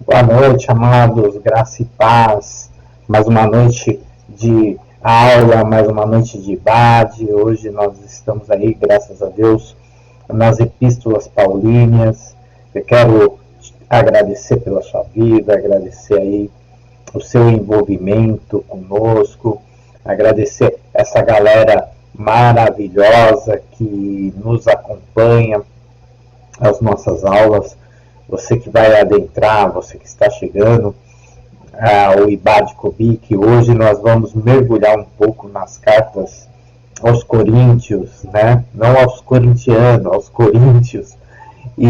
Boa noite, amados, graça e paz. Mais uma noite de aula, mais uma noite de IBAD. Hoje nós estamos aí, graças a Deus, nas epístolas paulíneas. Eu quero agradecer pela sua vida, agradecer aí o seu envolvimento conosco, agradecer essa galera maravilhosa que nos acompanha às nossas aulas. Você que vai adentrar, você que está chegando ao IBAD Cobic, hoje nós vamos mergulhar um pouco nas cartas aos Coríntios, né? Não aos corintianos, aos Coríntios. E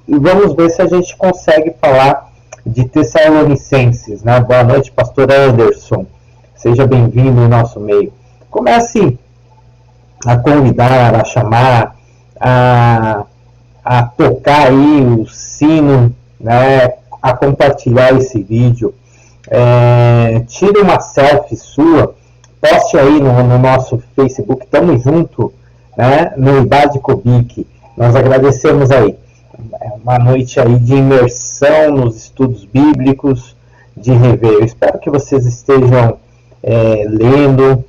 vamos ver se a gente consegue falar de Tessalonicenses, né? Boa noite, pastor Anderson. Seja bem-vindo ao nosso meio. Comece a convidar, a chamar, a tocar aí o sino, né, a compartilhar esse vídeo, tire uma selfie sua, poste aí no nosso Facebook, tamo junto, né, no IBAD Cobic. Nós agradecemos aí, uma noite aí de imersão nos estudos bíblicos, de rever. Eu espero que vocês estejam lendo,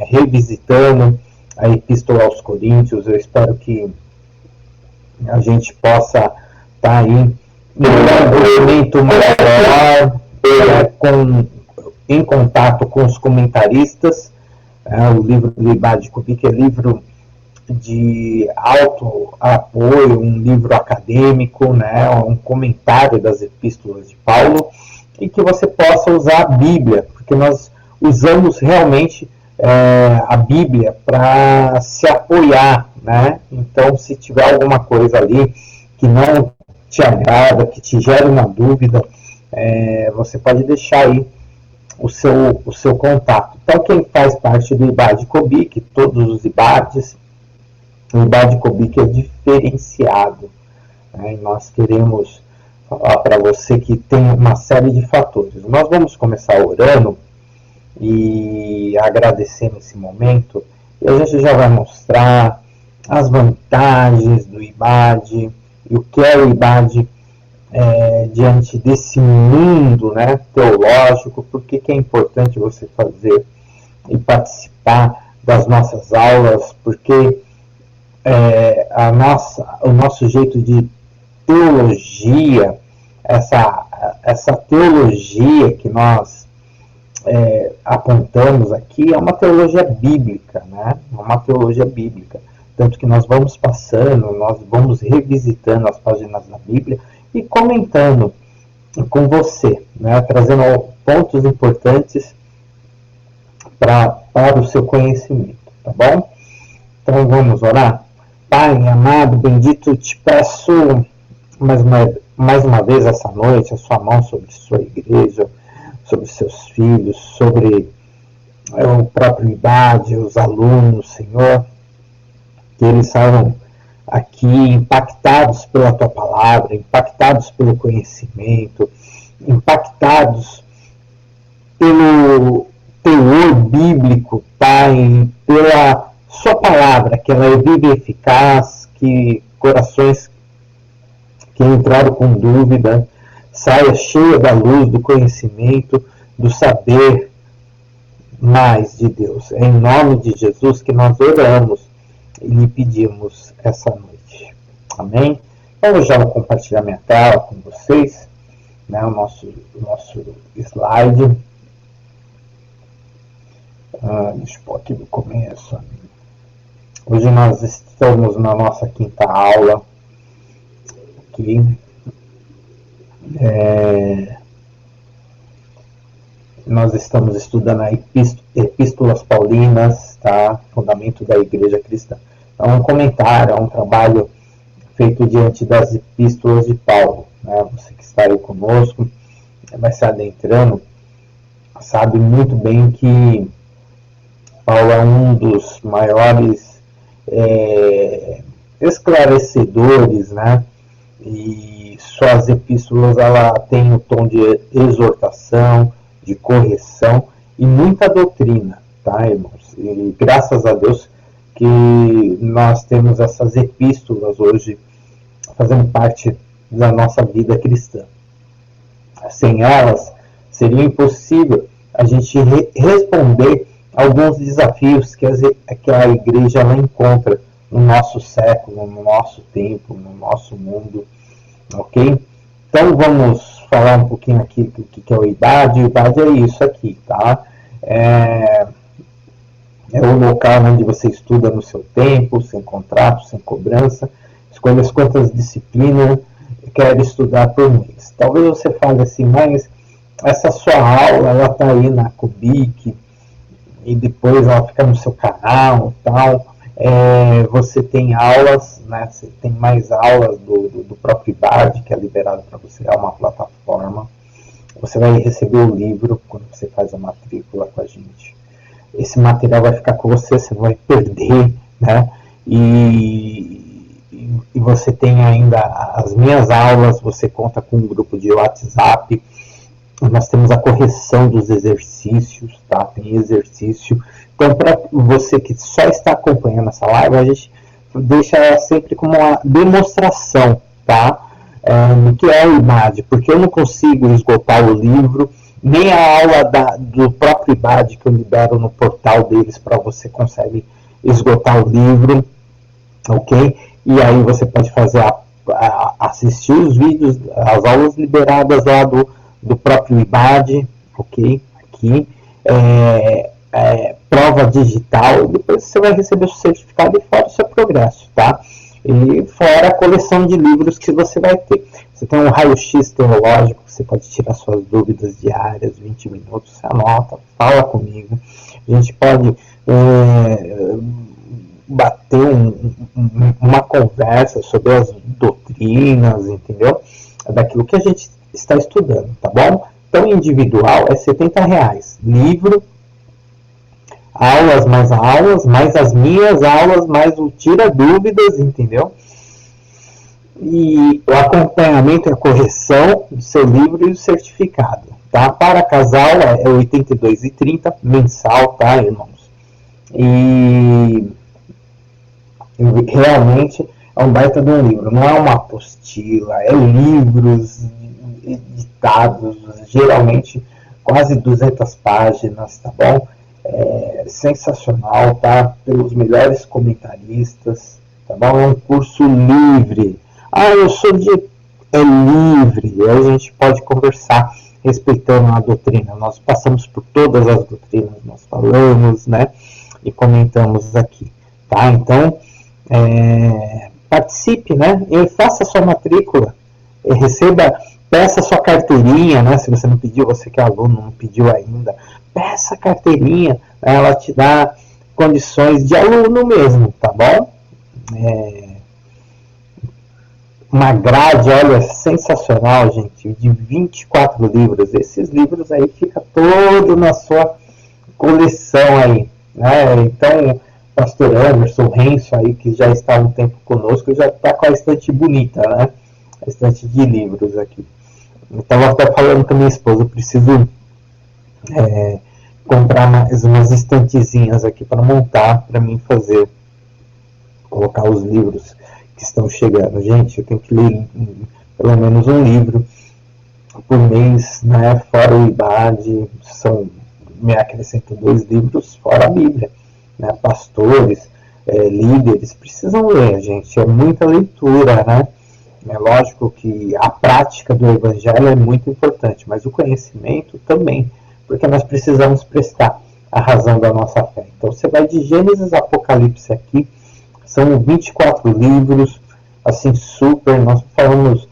revisitando a Epístola aos Coríntios. Eu espero que a gente possa estar aí em um envolvimento maior, em contato com os comentaristas. O livro do IBAD Cobic é livro de alto apoio, um livro acadêmico, né, um comentário das epístolas de Paulo, e que você possa usar a Bíblia, porque nós usamos realmente a Bíblia para se apoiar, né? Então, se tiver alguma coisa ali que não te agrada, que te gera uma dúvida, você pode deixar aí o seu contato. Então, quem faz parte do IBAD Cobic, todos os IBADs, o IBAD Cobic é diferenciado, né? E nós queremos falar para você que tem uma série de fatores. Nós vamos começar orando e agradecer nesse momento, e a gente já vai mostrar as vantagens do IBAD e o que é o IBAD diante desse mundo, né, teológico, porque que é importante você fazer e participar das nossas aulas, porque o nosso jeito de teologia, essa teologia que nós apontamos aqui é uma teologia bíblica, né? Uma teologia bíblica. Tanto que nós vamos passando, nós vamos revisitando as páginas da Bíblia e comentando com você, né? Trazendo pontos importantes para o seu conhecimento, tá bom? Então vamos orar? Pai amado, bendito, te peço mais uma vez essa noite a sua mão sobre sua igreja, sobre seus filhos, sobre o próprio IBAD, os alunos, Senhor, que eles saiam aqui impactados pela tua palavra, impactados pelo conhecimento, impactados pelo teor bíblico, Pai, pela sua palavra, que ela é viva e eficaz, que corações que entraram com dúvida saia cheia da luz, do conhecimento, do saber mais de Deus. É em nome de Jesus que nós oramos e lhe pedimos essa noite. Amém? Vamos já compartilhar minha tela com vocês, né, o nosso slide. Deixa eu pôr aqui no começo. Hoje nós estamos na nossa quinta aula aqui. Nós estamos estudando a Epístolas Paulinas, tá? Fundamento da Igreja Cristã. É um comentário, é um trabalho feito diante das Epístolas de Paulo, né? Você que está aí conosco, vai se adentrando, sabe muito bem que Paulo é um dos maiores esclarecedores, né? E suas epístolas ela tem o tom de exortação, de correção e muita doutrina, tá, irmãos? E graças a Deus que nós temos essas epístolas hoje fazendo parte da nossa vida cristã. Sem elas, seria impossível a gente responder alguns desafios que a igreja ela encontra no nosso século, no nosso tempo, no nosso mundo, ok? Então vamos falar um pouquinho aqui do que é o IBAD. O IBAD é isso aqui, tá? É o local onde você estuda no seu tempo, sem contrato, sem cobrança, escolha as quantas disciplinas quer estudar por mês. Talvez você fale assim, mas essa sua aula, ela tá aí na Cubic, e depois ela fica no seu canal e tal. Você tem aulas, né? Você tem mais aulas do próprio IBAD, que é liberado para você, é uma plataforma. Você vai receber o livro quando você faz a matrícula com a gente. Esse material vai ficar com você, você não vai perder, né? E você tem ainda as minhas aulas, você conta com um grupo de WhatsApp. Nós temos a correção dos exercícios, tá? Tem exercício. Então, para você que só está acompanhando essa live, a gente deixa ela sempre como uma demonstração, tá? Do que é o IBAD, porque eu não consigo esgotar o livro, nem a aula do próprio IBAD que eu libero no portal deles para você consegue esgotar o livro, ok? E aí você pode fazer assistir os vídeos, as aulas liberadas lá do próprio IBAD, ok? Aqui, prova digital, e depois você vai receber o certificado e fora o seu progresso, tá? E fora a coleção de livros que você vai ter. Você tem um raio-x teológico, você pode tirar suas dúvidas diárias, 20 minutos, você anota, fala comigo. A gente pode bater uma conversa sobre as doutrinas, entendeu? Daquilo que a gente está estudando, tá bom? Então, individual é R$70. Livro, aulas, mais as minhas aulas, mais o tira dúvidas, entendeu? E o acompanhamento e a correção do seu livro e o certificado, tá? Para casal é R$82,30 mensal, tá, irmãos? E realmente é um baita de um livro, não é uma apostila, é livros editados, geralmente quase 200 páginas, tá bom? Sensacional, tá? Pelos melhores comentaristas, tá bom? É um curso livre. Eu sou de... É livre, aí a gente pode conversar. respeitando a doutrina. Nós passamos por todas as doutrinas, nós falamos, né, e comentamos aqui, tá? Então, participe, né, e faça a sua matrícula, receba, peça a sua carteirinha, né, se você não pediu, você que é aluno, não pediu ainda, peça a carteirinha, né, ela te dá condições de aluno mesmo, tá bom? Uma grade, olha, sensacional, gente, de 24 livros. Esses livros aí ficam todos na sua coleção aí, né? Então, pastor Anderson Renzo aí, que já está há um tempo conosco, já está com a estante bonita, né? A estante de livros aqui. Eu estava até falando com a minha esposa, eu preciso comprar mais umas estantezinhas aqui para montar, para mim fazer, colocar os livros que estão chegando. Gente, eu tenho que ler pelo menos um livro por mês, né? Fora o IBAD, me acrescentam 2 livros fora a Bíblia, né? Pastores, líderes precisam ler, gente, é muita leitura, né? É lógico que a prática do Evangelho é muito importante, mas o conhecimento também, porque nós precisamos prestar a razão da nossa fé. Então você vai de Gênesis a Apocalipse aqui, são 24 livros, assim, super, nós falamos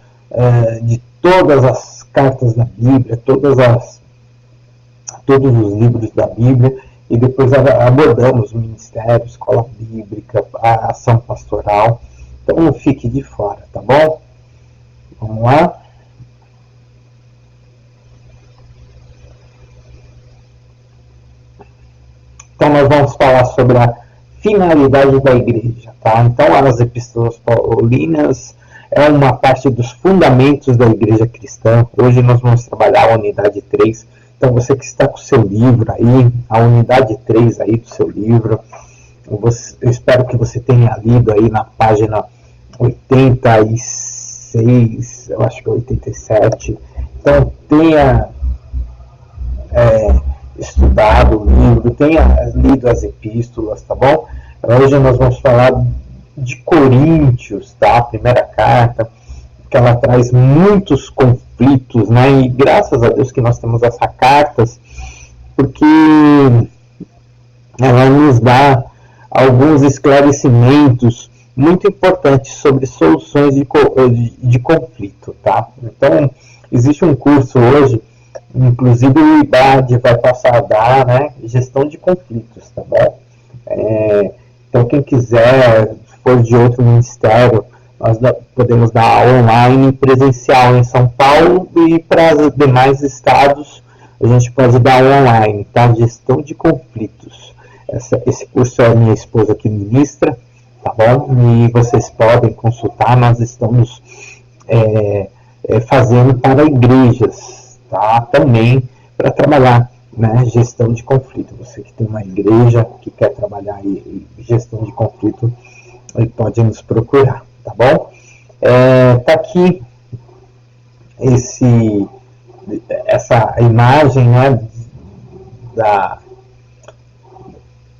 de todas as cartas da Bíblia, todos os livros da Bíblia, e depois abordamos o ministério, escola bíblica, a ação pastoral. Então não fique de fora, tá bom? Vamos lá? Então nós vamos falar sobre a finalidade da igreja, tá? Então as epístolas paulinas é uma parte dos fundamentos da igreja cristã. Hoje nós vamos trabalhar a unidade 3. Então você que está com o seu livro aí, a unidade 3 aí do seu livro, eu espero que você tenha lido aí na página 86, eu acho que é 87. Então tenha estudado o livro, tenha lido as epístolas, tá bom? Hoje nós vamos falar de Coríntios, tá? A primeira carta, que ela traz muitos conflitos, né? E graças a Deus que nós temos essas cartas, porque ela nos dá alguns esclarecimentos muito importantes sobre soluções de conflito, tá? Então, existe um curso hoje, inclusive o IBAD vai passar a dar, né, gestão de conflitos, tá bom? Então, quem quiser, se for de outro ministério, nós podemos dar online, presencial em São Paulo, e para os demais estados a gente pode dar online, tá? Gestão de conflitos. Esse curso é a minha esposa que ministra, tá bom? E vocês podem consultar, nós estamos fazendo para igrejas, tá? Também para trabalhar, né, gestão de conflito. Você que tem uma igreja que quer trabalhar em gestão de conflito, ele pode nos procurar, tá bom? Tá aqui essa imagem, né,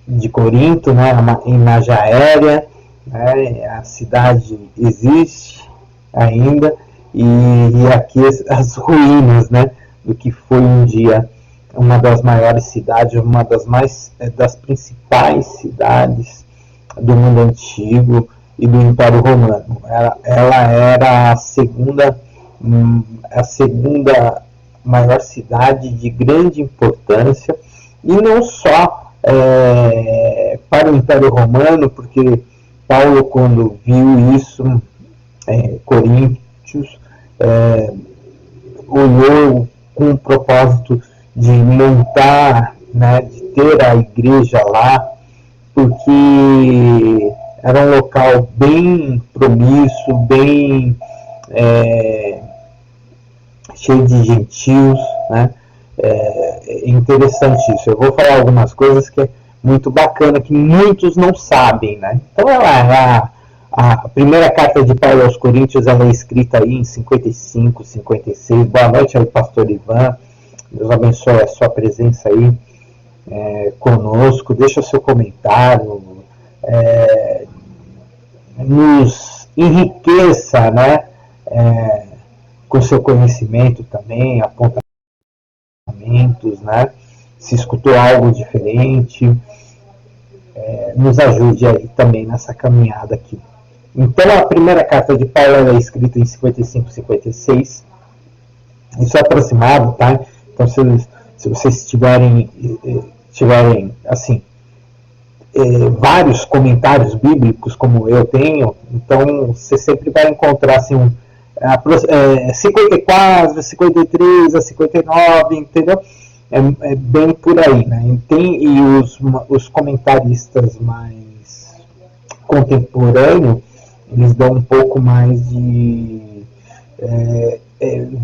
de Corinto, né, uma imagem aérea, né, a cidade existe ainda, e aqui as ruínas, né, do que foi um dia uma das maiores cidades, uma das principais cidades do mundo antigo e do Império Romano. Ela era a segunda maior cidade de grande importância, e não só para o Império Romano, porque Paulo, quando viu isso, Coríntios, olhou com o propósito de montar, né, de ter a igreja lá, porque era um local bem promíssuo, bem cheio de gentios, né? É interessante isso. Eu vou falar algumas coisas que é muito bacana, que muitos não sabem, né? Então a primeira carta de Paulo aos Coríntios, ela é escrita aí em 55, 56. Boa noite aí, pastor Ivan. Deus abençoe a sua presença aí conosco. Deixa o seu comentário, nos enriqueça, né, com seu conhecimento também, aponta cultos, né? Se escutou algo diferente, nos ajude aí também nessa caminhada aqui. Então, a primeira carta de Paulo é escrita em 55, 56. Isso é aproximado, tá? Então, se vocês tiverem assim, vários comentários bíblicos, como eu tenho, então você sempre vai encontrar assim, 54, 53, a 59, entendeu? É bem por aí, né? E os comentaristas mais contemporâneos, eles dão um pouco mais de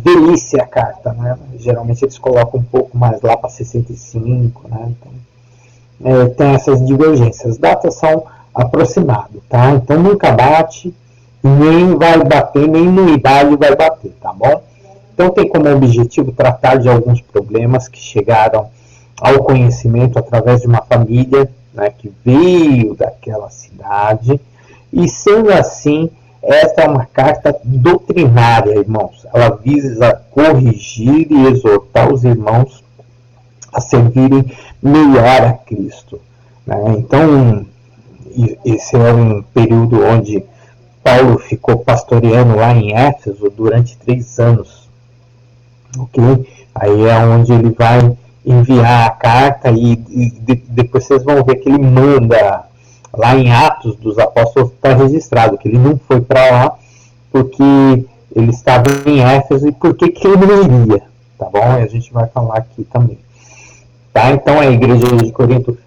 velhice a carta, né? Geralmente eles colocam um pouco mais lá para 65, né? Então, tem essas divergências. As datas são aproximadas, tá? Então nunca bate, nem vai bater, nem no idade vai bater, tá bom? Então tem como objetivo tratar de alguns problemas que chegaram ao conhecimento através de uma família, né, que veio daquela cidade, e sendo assim, esta é uma carta doutrinária, irmãos. Ela visa corrigir e exortar os irmãos a servirem melhor a Cristo, né? Então, esse é um período onde Paulo ficou pastoreando lá em Éfeso durante 3 anos, ok? Aí é onde ele vai enviar a carta e depois vocês vão ver que ele manda lá em Atos dos Apóstolos, está registrado que ele não foi para lá porque ele estava em Éfeso e por que ele não iria, tá bom? E a gente vai falar aqui também. Tá? Então a igreja de Corinto,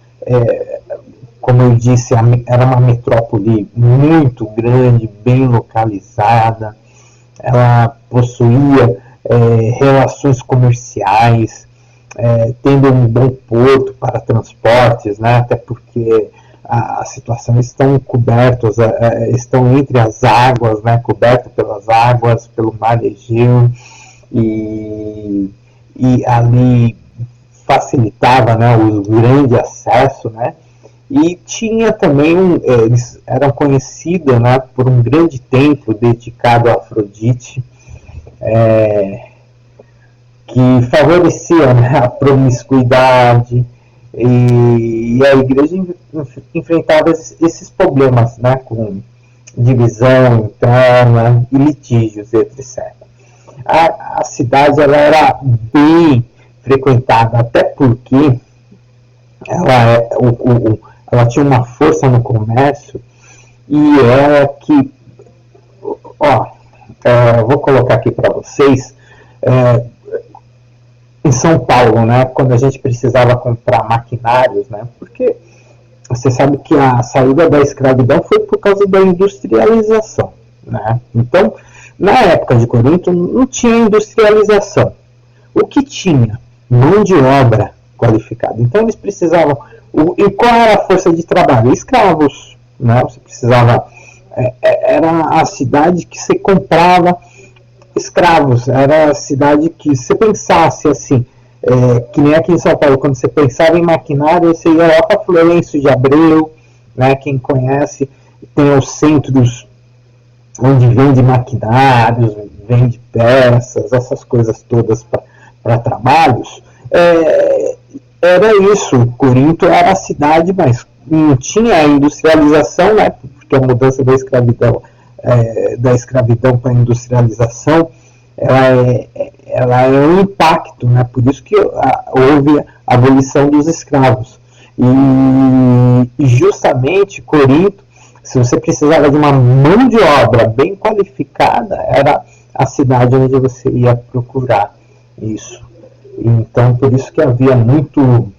como eu disse, era uma metrópole muito grande, bem localizada, ela possuía relações comerciais, tendo um bom porto para transportes, né? Até porque a situação estão cobertos, estão entre as águas, né? Coberto pelas águas, pelo mar Egeu, e ali facilitava, né, o grande acesso, né? E tinha também eles eram conhecidos, né, por um grande templo dedicado a Afrodite, que favorecia, né, a promiscuidade, e a igreja enfrentava esses problemas, né, com divisão interna e litígios, etc. A cidade ela era bem frequentada, até porque ela tinha uma força no comércio e era que, vou colocar aqui para vocês, em São Paulo, né, quando a gente precisava comprar maquinários, né, porque você sabe que a saída da escravidão foi por causa da industrialização, né? Então, na época de Corinto, não tinha industrialização. O que tinha? Mão de obra qualificada. Então, eles precisavam... E qual era a força de trabalho? Escravos, né? Você precisava... Era a cidade que você comprava escravos. Era a cidade que você pensasse assim... que nem aqui em São Paulo, quando você pensava em maquinário, você ia lá para Florencio de Abreu, né? Quem conhece, tem os centros onde vende maquinários, vende peças, essas coisas todas para trabalhos. Era isso, Corinto era a cidade, mas não tinha a industrialização, né? Porque a mudança da escravidão para a industrialização, ela é um impacto, né? Por isso que houve a abolição dos escravos. E justamente Corinto, se você precisava de uma mão de obra bem qualificada, era a cidade onde você ia procurar isso. Então, por isso que havia muito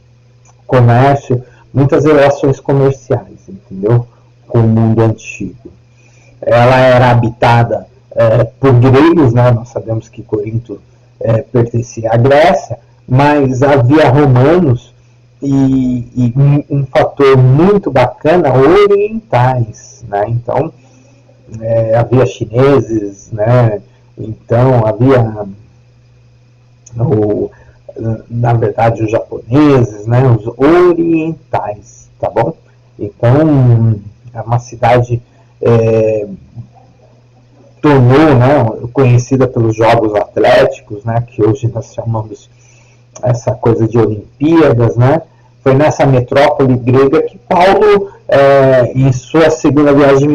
comércio, muitas relações comerciais, entendeu? Com o mundo antigo. Ela era habitada por gregos, né? Nós sabemos que Corinto pertencia à Grécia, mas havia romanos e um fator muito bacana, orientais, né? Então, havia chineses, né? Então, havia, na verdade, os japoneses, né? Os orientais, tá bom? Então, é uma cidade... tornou, né, conhecida pelos Jogos Atléticos, né, que hoje nós chamamos essa coisa de Olimpíadas, né? Foi nessa metrópole grega que Paulo, em sua segunda viagem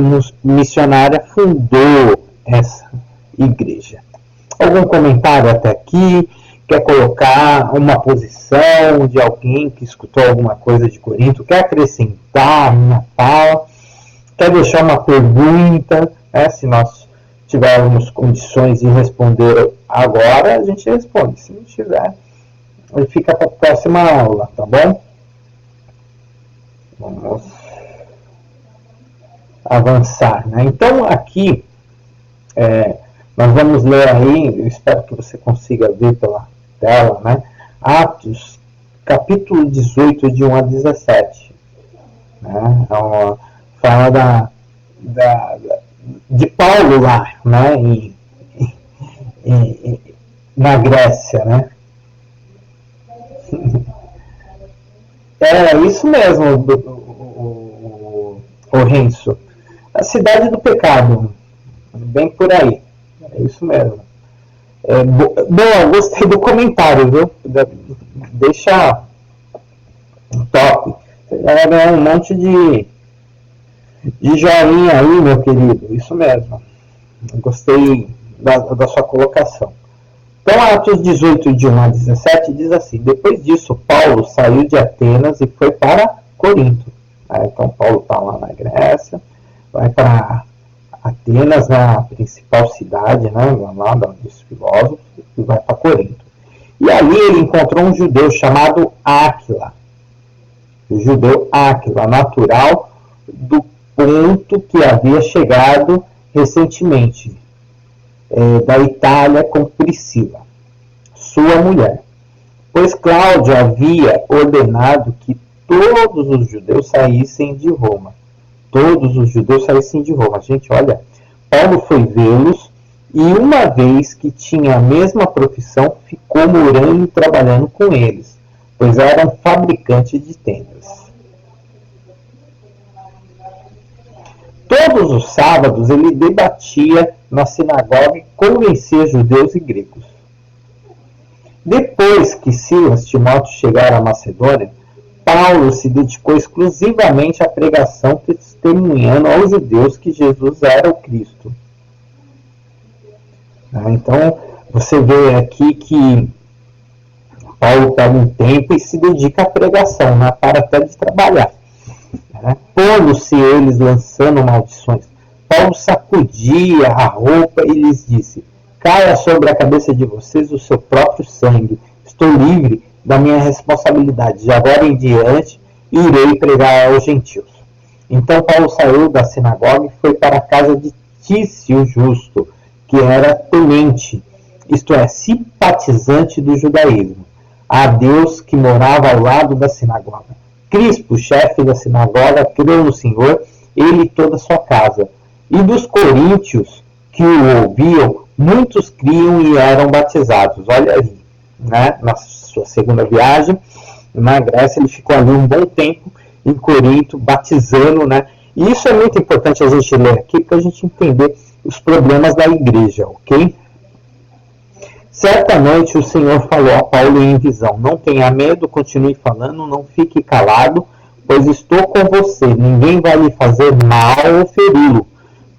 missionária, fundou essa igreja. Algum comentário até aqui? Quer colocar uma posição de alguém que escutou alguma coisa de Corinto? Quer acrescentar na fala? Quer deixar uma pergunta? Se nós tivermos condições de responder agora, a gente responde. Se não tiver, ele fica para a próxima aula, tá bom? Vamos avançar, né? Então, aqui, nós vamos ler aí, eu espero que você consiga ver pela tela, né? Atos, capítulo 18, de 1 a 17. Né? Fala de Paulo lá, né? Na Grécia, né? É isso mesmo, o Renzo. A cidade do pecado, bem por aí. É isso mesmo. Bom, gostei do comentário, viu? Deixa top. Você vai ganhar um monte de joinha aí, meu querido. Isso mesmo. Gostei da sua colocação. Então, Atos 18, de 1 a 17, diz assim: depois disso, Paulo saiu de Atenas e foi para Corinto. Então, Paulo está lá na Grécia, vai para Atenas, a principal cidade, né, lá dos filósofos, e vai para Corinto. E ali ele encontrou um judeu chamado Áquila. O judeu Áquila, natural do Ponto, que havia chegado recentemente da Itália com Priscila, sua mulher. Pois Cláudio havia ordenado que todos os judeus saíssem de Roma. Todos os judeus saíssem de Roma. Gente, olha, Paulo foi vê-los e uma vez que tinha a mesma profissão, ficou morando e trabalhando com eles, pois era um fabricante de tendas. Todos os sábados ele debatia na sinagoga e convencia judeus e gregos. Depois que Silas e Timóteo chegaram à Macedônia, Paulo se dedicou exclusivamente à pregação, testemunhando aos judeus que Jesus era o Cristo. Então, você vê aqui que Paulo pega um tempo e se dedica à pregação, não para até de trabalhar. Pondo-se eles lançando maldições, Paulo sacudia a roupa e lhes disse: caia sobre a cabeça de vocês o seu próprio sangue. Estou livre da minha responsabilidade. De agora em diante, irei pregar aos gentios. Então Paulo saiu da sinagoga e foi para a casa de Tício Justo, que era temente, isto é, simpatizante do judaísmo, a Deus que morava ao lado da sinagoga. Crispo, chefe da sinagoga, creu no Senhor, ele e toda a sua casa. E dos coríntios que o ouviam, muitos criam e eram batizados. Olha aí, né? Na sua segunda viagem, na Grécia, ele ficou ali um bom tempo em Corinto, batizando, né? E isso é muito importante a gente ler aqui, para a gente entender os problemas da igreja, ok? Certa noite o Senhor falou a Paulo em visão: não tenha medo, continue falando, não fique calado, pois estou com você, ninguém vai lhe fazer mal ou feri-lo,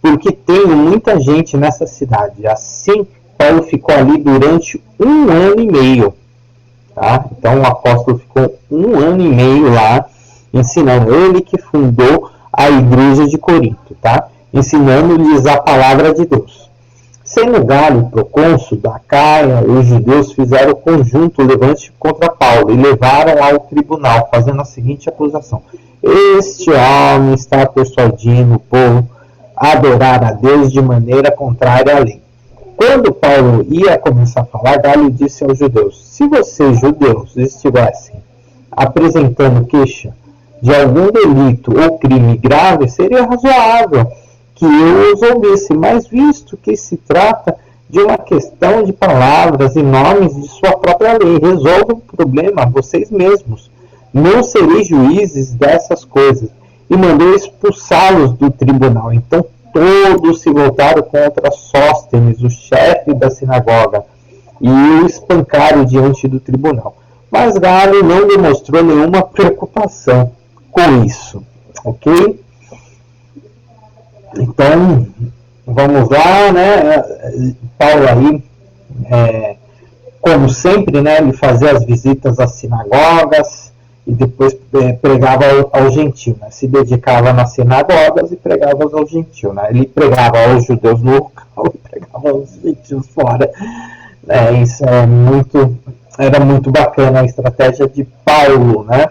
porque tenho muita gente nessa cidade. Assim, Paulo ficou ali durante 1 ano e meio. Tá? Então o apóstolo ficou 1 ano e meio lá, ensinando. Ele que fundou a igreja de Corinto, tá? Ensinando-lhes a palavra de Deus. Sendo Galho procônsul da Acaia, os judeus fizeram conjunto levante contra Paulo e levaram ao tribunal, fazendo a seguinte acusação: este homem está persuadindo o povo a adorar a Deus de maneira contrária à lei. Quando Paulo ia começar a falar, Galho disse aos judeus: se vocês, judeus, estivessem apresentando queixa de algum delito ou crime grave, seria razoável que eu os ouvisse, mas visto que se trata de uma questão de palavras e nomes de sua própria lei, resolvam o problema vocês mesmos. Não sereis juízes dessas coisas. E mandou expulsá-los do tribunal. Então todos se voltaram contra Sóstenes, o chefe da sinagoga, e o espancaram diante do tribunal. mas Galo não demonstrou nenhuma preocupação com isso, ok? Então, vamos lá, né? Paulo aí, como sempre, né, ele fazia as visitas às sinagogas e depois pregava aos gentios, né? Se dedicava nas sinagogas e pregava aos gentios, né? Ele pregava aos judeus no local e pregava aos gentios fora. Isso era muito bacana a estratégia de Paulo, né?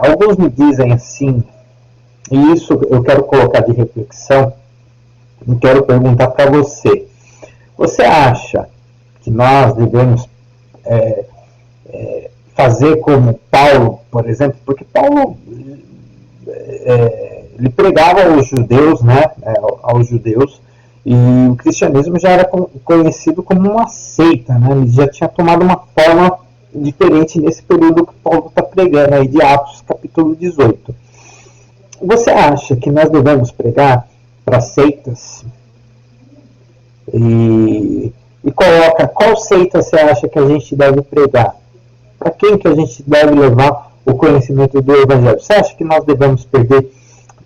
Alguns me dizem assim, e isso eu quero colocar de reflexão, e quero perguntar para você. Você acha que nós devemos fazer como Paulo, por exemplo? Porque Paulo ele pregava aos judeus, né? Aos judeus, e o cristianismo já era conhecido como uma seita, né? Ele já tinha tomado uma forma diferente nesse período que Paulo está pregando, aí de Atos, capítulo 18. Você acha que nós devemos pregar para seitas? E coloca, qual seita você acha que a gente deve pregar? Para quem que a gente deve levar o conhecimento do Evangelho? Você acha que nós devemos perder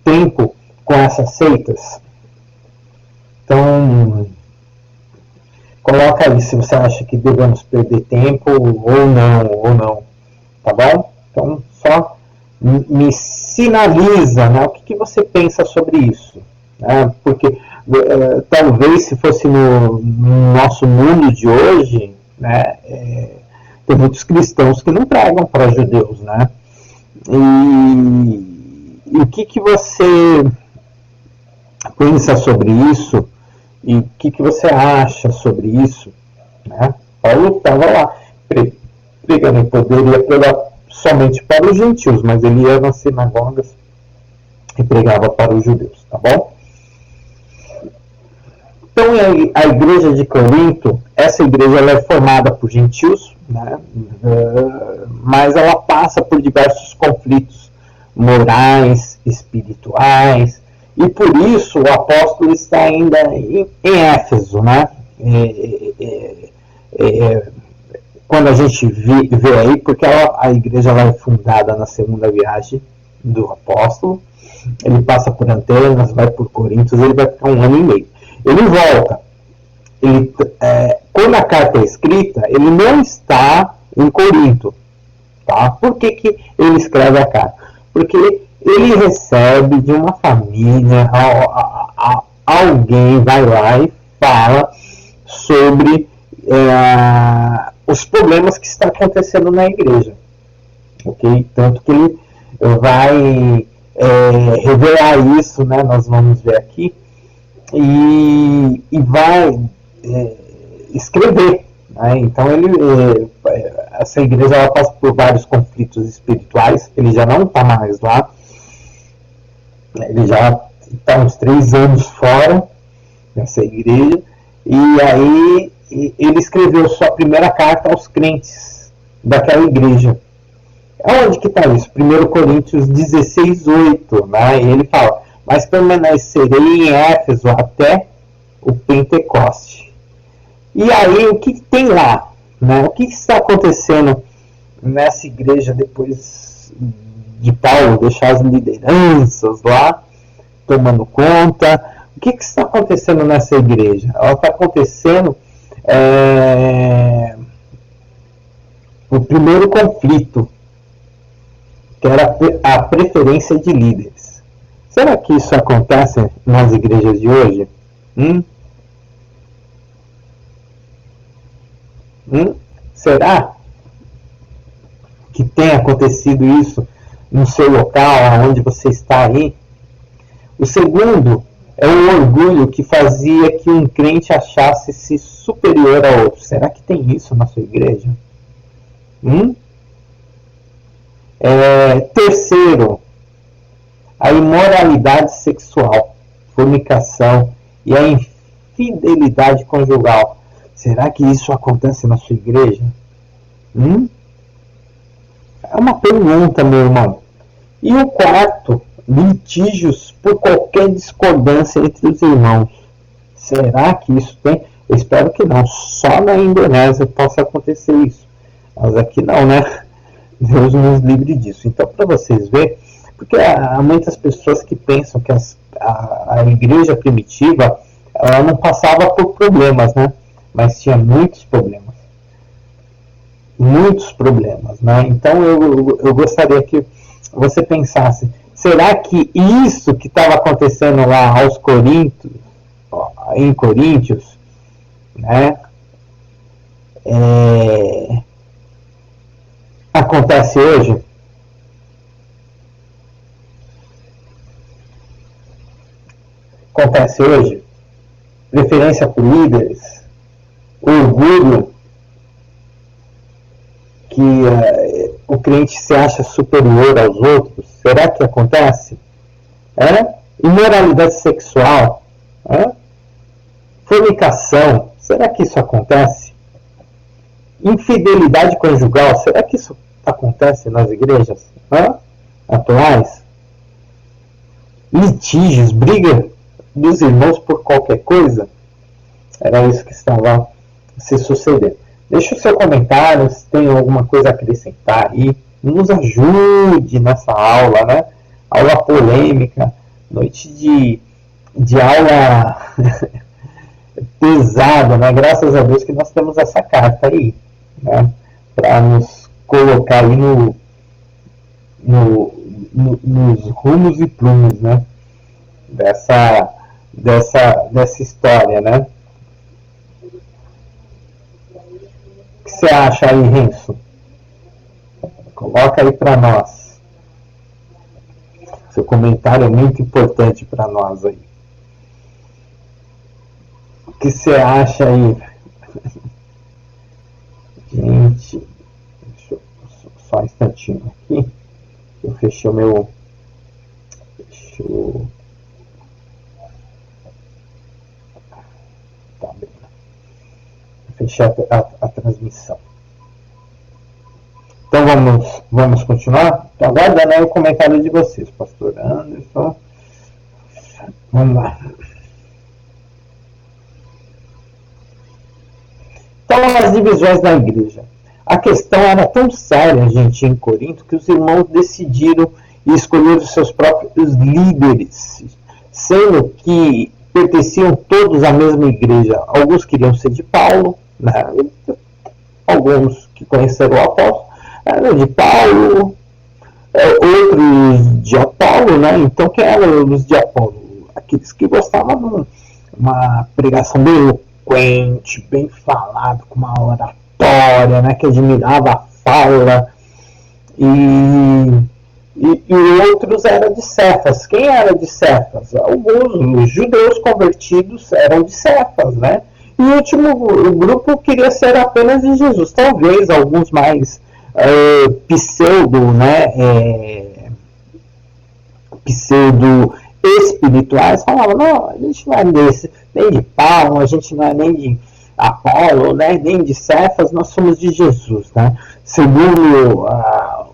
tempo com essas seitas? Então, coloca aí se você acha que devemos perder tempo ou não, tá bom? Então, só me sinaliza, né, o que você pensa sobre isso. Né? Porque talvez se fosse no nosso mundo de hoje, né, tem muitos cristãos que não pregam para judeus, né? E o que você pensa sobre isso? E o que você acha sobre isso? Né? Paulo estava lá pregando e poderia pregar somente para os gentios, mas ele ia nas sinagogas e pregava para os judeus, tá bom? Então, a igreja de Corinto, essa igreja ela é formada por gentios, né? Mas ela passa por diversos conflitos morais, espirituais, e por isso o apóstolo está ainda em Éfeso, né? Quando a gente vê aí, porque a igreja ela é fundada na segunda viagem do apóstolo, ele passa por Atenas, vai por Corinto, ele vai ficar 1 ano e meio. Ele volta. Quando a carta é escrita, ele não está em Corinto. Tá? Por que ele escreve a carta? Porque ele recebe de uma família, alguém vai lá e fala sobre os problemas que estão acontecendo na igreja. Okay? Tanto que ele vai revelar isso, né? Nós vamos ver aqui, e vai escrever. Né? Então essa igreja ela passa por vários conflitos espirituais, ele já não está mais lá, ele já está uns 3 anos fora dessa igreja, e aí ele escreveu sua primeira carta aos crentes daquela igreja. Onde que está isso? 1 Coríntios 16:8, né? E ele fala, mas permanecerei em Éfeso até o Pentecoste. E aí, o que tem lá? Né? O que está acontecendo nessa igreja depois de Paulo deixar as lideranças lá, tomando conta? O que está acontecendo nessa igreja? Ela está acontecendo o primeiro conflito, que era a preferência de líderes. Será que isso acontece nas igrejas de hoje? Será que tem acontecido isso no seu local, onde você está aí? O segundo é o orgulho que fazia que um crente achasse-se superior a outro. Será que tem isso na sua igreja? Terceiro, a imoralidade sexual, fornicação e a infidelidade conjugal. Será que isso acontece na sua igreja? É uma pergunta, meu irmão. E o quarto, litígios por qualquer discordância entre os irmãos. Será que isso tem? Eu espero que não. Só na Indonésia possa acontecer isso. Mas aqui não, né? Deus nos livre disso. Então, para vocês verem, porque há muitas pessoas que pensam que a igreja primitiva ela não passava por problemas, né? Mas tinha muitos problemas. Muitos problemas, né? Então, eu gostaria que você pensasse, será que isso que estava acontecendo lá aos Coríntios, em Coríntios, né? Acontece hoje? Acontece hoje? Preferência por líderes? Orgulho? Que o crente se acha superior aos outros? Será que acontece? Imoralidade sexual? Fornicação? Será que isso acontece? Infidelidade conjugal? Será que isso acontece nas igrejas atuais? Litígios, briga dos irmãos por qualquer coisa? Era isso que estava se sucedendo. Deixe o seu comentário, se tem alguma coisa a acrescentar aí. Nos ajude nessa aula, né? Aula polêmica, noite de aula pesada, né? Graças a Deus que nós temos essa carta aí, né? Para nos colocar aí nos rumos e plumos, né? Dessa história, né? O que você acha aí, Renzo? Coloca aí para nós. Seu comentário é muito importante para nós aí. O que você acha aí? Gente, deixa eu, só um instantinho aqui. Eu fechei o meu... Deixa eu... Tá bem. Fechei a transmissão. Então vamos continuar? Estou aguardando aí o comentário de vocês, pastor Anderson. Vamos lá. Então, as divisões da igreja. A questão era tão séria, gente, em Corinto, que os irmãos decidiram escolher os seus próprios líderes, sendo que pertenciam todos à mesma igreja. Alguns queriam ser de Paulo, né? Alguns que conheceram o apóstolo eram de Paulo, outros de Apolo, né? Então, quem eram os de Apolo? Aqueles que gostavam de uma pregação bem eloquente, bem falado, com uma oratória, né? Que admirava a fala. E outros eram de Cefas. Quem era de Cefas? Alguns, os judeus convertidos eram de Cefas, né? E o último grupo queria ser apenas de Jesus. Talvez alguns mais pseudo, né? Pseudo espirituais falavam, não, a gente não é nem de Paulo, a gente não é nem de Apolo, né? Nem de Cefas, nós somos de Jesus, né? Segundo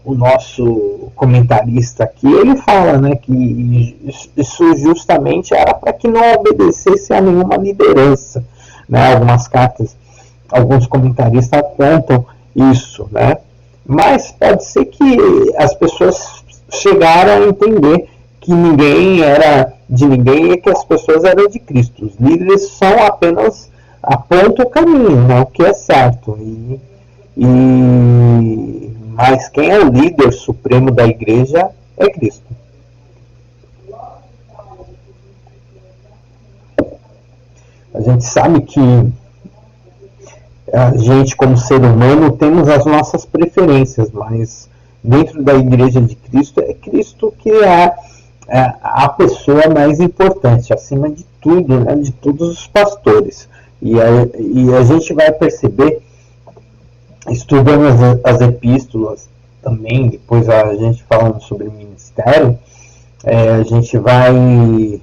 o nosso comentarista aqui, ele fala, né, que isso justamente era para que não obedecesse a nenhuma liderança, né? Algumas cartas, alguns comentaristas apontam isso, né? Mas pode ser que as pessoas chegaram a entender que ninguém era de ninguém e que as pessoas eram de Cristo. Os líderes são apenas apontam o caminho, né? O que é certo. Mas quem é o líder supremo da igreja é Cristo. A gente sabe que a gente, como ser humano, temos as nossas preferências, mas dentro da igreja de Cristo, é Cristo que é a pessoa mais importante, acima de tudo, né, de todos os pastores. E a gente vai perceber, estudando as epístolas também, depois a gente falando sobre o ministério, a gente vai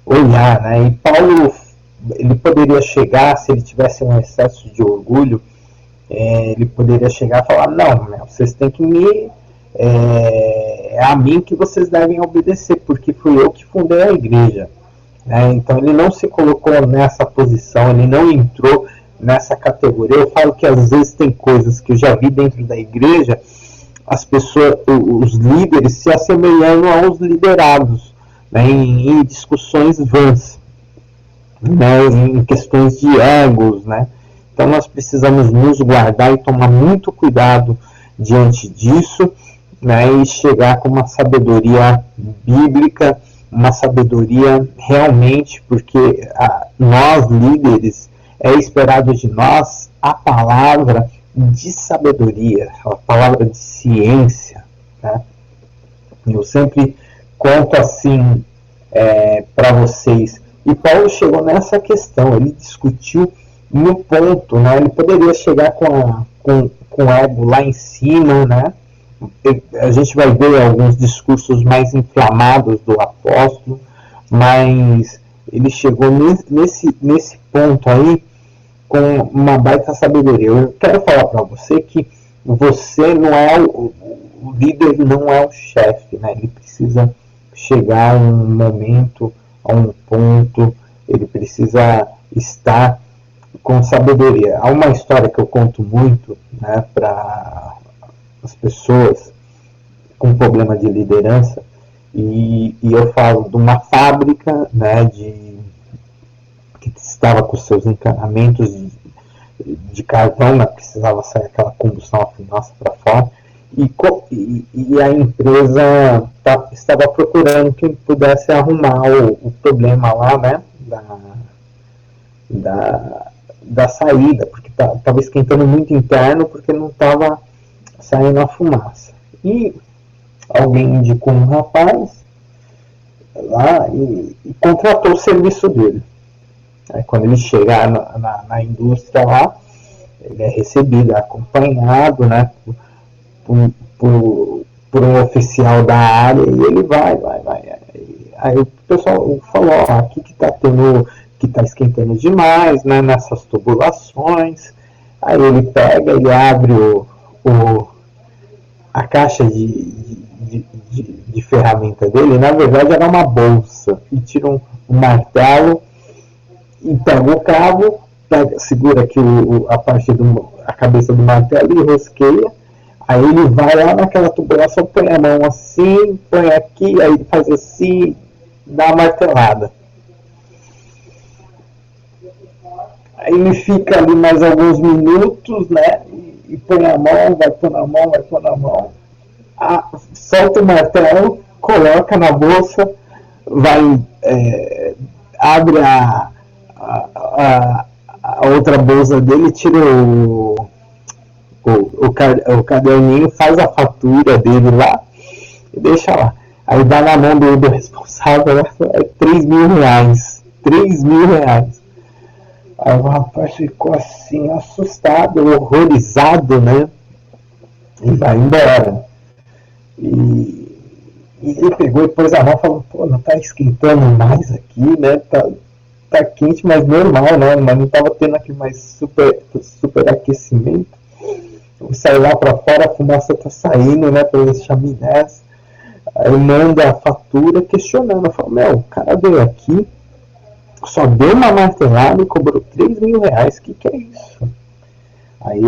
olhar, né, e Paulo, ele poderia chegar, se ele tivesse um excesso de orgulho, ele poderia chegar e falar, não, vocês têm que é a mim que vocês devem obedecer, porque fui eu que fundei a igreja. Então ele não se colocou nessa posição, ele não entrou nessa categoria. Eu falo que às vezes tem coisas que eu já vi dentro da igreja, as pessoas, os líderes se assemelhando aos liderados, né, em discussões vãs, né, em questões de egos, né. Então nós precisamos nos guardar e tomar muito cuidado diante disso, né, e chegar com uma sabedoria bíblica, uma sabedoria realmente, porque nós líderes, é esperado de nós a palavra de sabedoria, a palavra de ciência, né? Eu sempre conto assim para vocês. E Paulo chegou nessa questão, ele discutiu no ponto, né? Ele poderia chegar com o ego lá em cima, né? A gente vai ver alguns discursos mais inflamados do apóstolo, mas ele chegou nesse ponto aí com uma baita sabedoria. Eu quero falar para você que você não é o líder, não é o chefe, né? Ele precisa chegar a um momento, a um ponto, ele precisa estar com sabedoria. Há uma história que eu conto muito, né, para as pessoas com problema de liderança, e eu falo de uma fábrica, né, que estava com seus encanamentos de carvão, né, precisava sair aquela combustão a fumaça para fora, e a empresa estava procurando quem pudesse arrumar o problema lá, né, da saída, porque estava esquentando muito interno, porque não estava saindo a fumaça. E alguém indicou um rapaz lá e contratou o serviço dele. Aí, quando ele chegar na indústria lá, ele é recebido, é acompanhado, né, por um oficial da área, e ele vai. Aí o pessoal falou, aqui que está esquentando demais, né, nessas tubulações. Aí ele pega, ele abre a caixa de ferramenta dele, na verdade era uma bolsa, e tira um martelo e pega o cabo, segura aqui a cabeça do martelo e rosqueia. Aí ele vai lá naquela tubulação, põe a mão assim, põe aqui, aí ele faz assim, dá uma martelada. Aí ele fica ali mais alguns minutos, né? E põe a mão, vai pôr na mão, solta o martelo, coloca na bolsa, abre a outra bolsa dele, tira o caderninho, faz a fatura dele lá e deixa lá. Aí dá na mão do responsável, né, R$3.000. R$3.000. Aí o rapaz ficou assim, assustado, horrorizado, né? E vai embora. E ele pegou e pôs a mão e falou, pô, não tá esquentando mais aqui, né? Tá quente, mas normal, né? Mas não tava tendo aqui mais super aquecimento. Eu saí lá pra fora, a fumaça tá saindo, né? Pelas chaminés. Aí manda a fatura questionando. Eu falo, o cara veio aqui, só deu uma martelada e cobrou R$3.000. Que é isso? Aí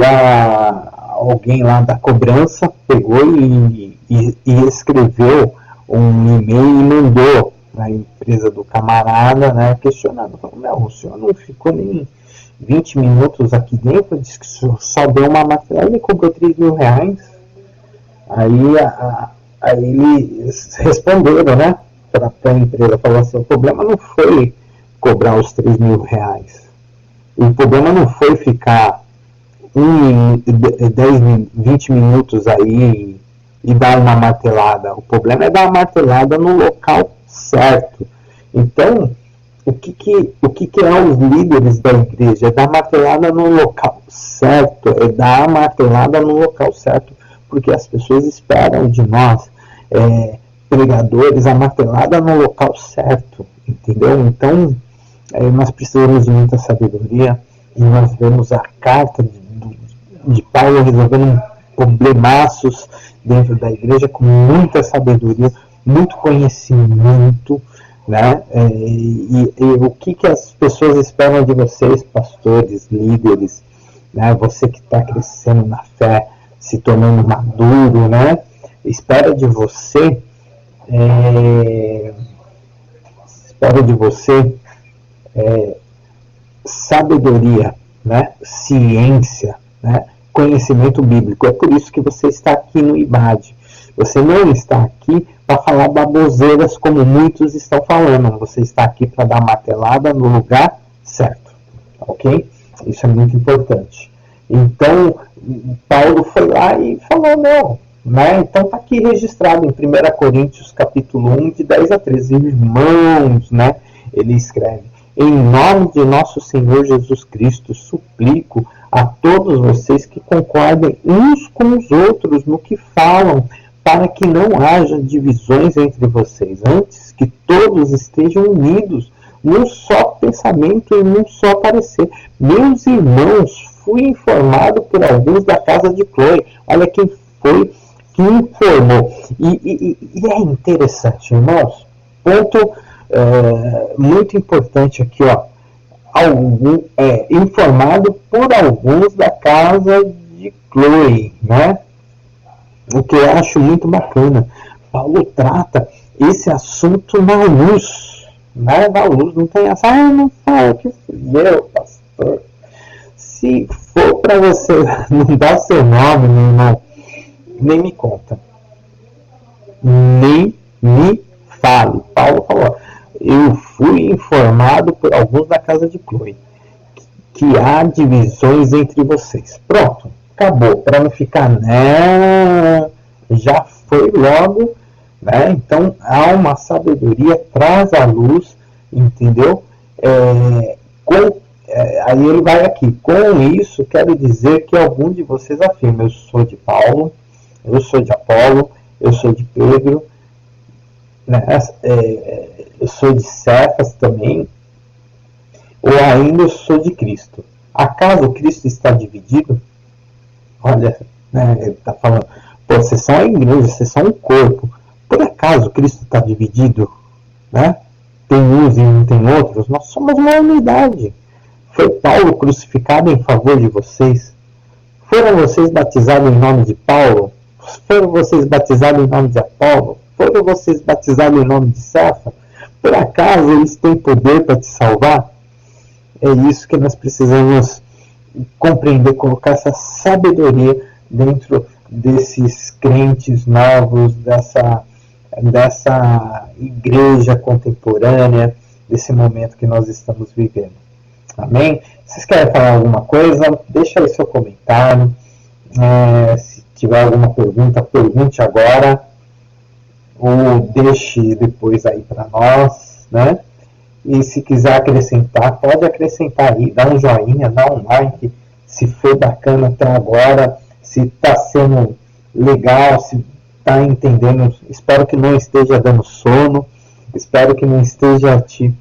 alguém lá da cobrança pegou e escreveu um e-mail e mandou na empresa do camarada, né, questionando. Falou, o senhor não ficou nem 20 minutos aqui dentro, disse que só deu uma martelada e cobrou R$3.000. Aí eles responderam, né, para a empresa, falou assim, o problema não foi cobrar os R$3.000. O problema não foi ficar 10, 20 minutos aí e dar uma martelada. O problema é dar uma martelada no local certo. Então, o que é os líderes da igreja? É dar martelada no local certo. É dar martelada no local certo. Porque as pessoas esperam de nós, pregadores, a martelada no local certo. Entendeu? Então, nós precisamos de muita sabedoria. E nós vemos a carta de Paulo resolvendo problemaços dentro da igreja com muita sabedoria, muito conhecimento, né? E o que as pessoas esperam de vocês, pastores, líderes, né? Você que está crescendo na fé, se tornando maduro, né? Espera de você, é, espera de você sabedoria, né? Ciência, né? Conhecimento bíblico. É por isso que você está aqui no IBAD. Você não está aqui para falar baboseiras como muitos estão falando. Você está aqui para dar martelada no lugar certo. Ok? Isso é muito importante. Então, Paulo foi lá e falou, não. Né? Então está aqui registrado em 1 Coríntios capítulo 1, de 10 a 13. Irmãos, né? Ele escreve, em nome de nosso Senhor Jesus Cristo, suplico a todos vocês que concordem uns com os outros no que falam, para que não haja divisões entre vocês, antes que todos estejam unidos num só pensamento e num só parecer. Meus irmãos, fui informado por alguns da casa de Chloe. Olha quem foi que informou. E é interessante, irmãos. Ponto muito importante aqui, ó. Informado por alguns da casa de Chloe, né? O que eu acho muito bacana. Paulo trata esse assunto na luz, né? Na luz, não tem essa, não fala que fui eu, pastor. Se for para você não dar seu nome, meu irmão, nem me conta. Nem me fale. Paulo falou, eu fui informado por alguns da casa de Chloe que há divisões entre vocês. Pronto, acabou. Para não ficar, né? Já foi logo, né? Então há uma sabedoria, traz à luz, entendeu? Aí ele vai aqui. Com isso, quero dizer que algum de vocês afirma: eu sou de Paulo, eu sou de Apolo, eu sou de Pedro, né? Eu sou de Cefas também, ou ainda eu sou de Cristo. Acaso Cristo está dividido? Olha, né, ele está falando, pô, vocês são a igreja, vocês são um corpo. Por acaso Cristo está dividido? Né? Tem uns e não tem outros? Nós somos uma unidade. Foi Paulo crucificado em favor de vocês? Foram vocês batizados em nome de Paulo? Foram vocês batizados em nome de Apolo? Foram vocês batizados em nome de Cefa? Por acaso eles têm poder para te salvar? É isso que nós precisamos compreender, colocar essa sabedoria dentro desses crentes novos, dessa igreja contemporânea, desse momento que nós estamos vivendo. Amém? Vocês querem falar alguma coisa? Deixa aí seu comentário. Se tiver alguma pergunta, pergunte agora, ou deixe depois aí para nós, né? E se quiser acrescentar, pode acrescentar aí, dá um joinha, dá um like, se foi bacana até agora, se está sendo legal, se está entendendo. Espero que não esteja dando sono, espero que não esteja te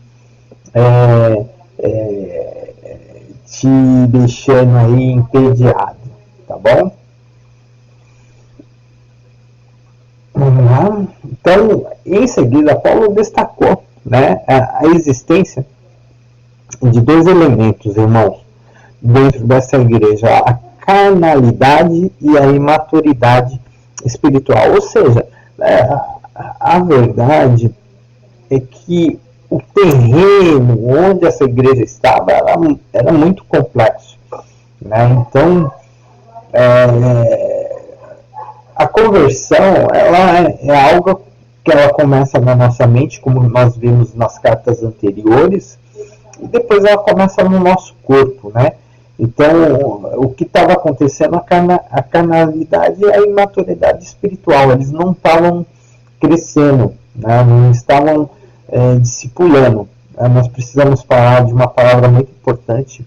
deixando aí entediado, tá bom? Vamos lá. Então, em seguida, Paulo destacou, né, a existência de dois elementos, irmãos, dentro dessa igreja: a carnalidade e a imaturidade espiritual. Ou seja, a verdade é que o terreno onde essa igreja estava era muito complexo, né? Então, a conversão, ela é algo que ela começa na nossa mente, como nós vimos nas cartas anteriores, e depois ela começa no nosso corpo, né? Então, o que estava acontecendo, a carnalidade e a imaturidade espiritual, eles não estavam crescendo, né? Não estavam discipulando. Nós precisamos falar de uma palavra muito importante,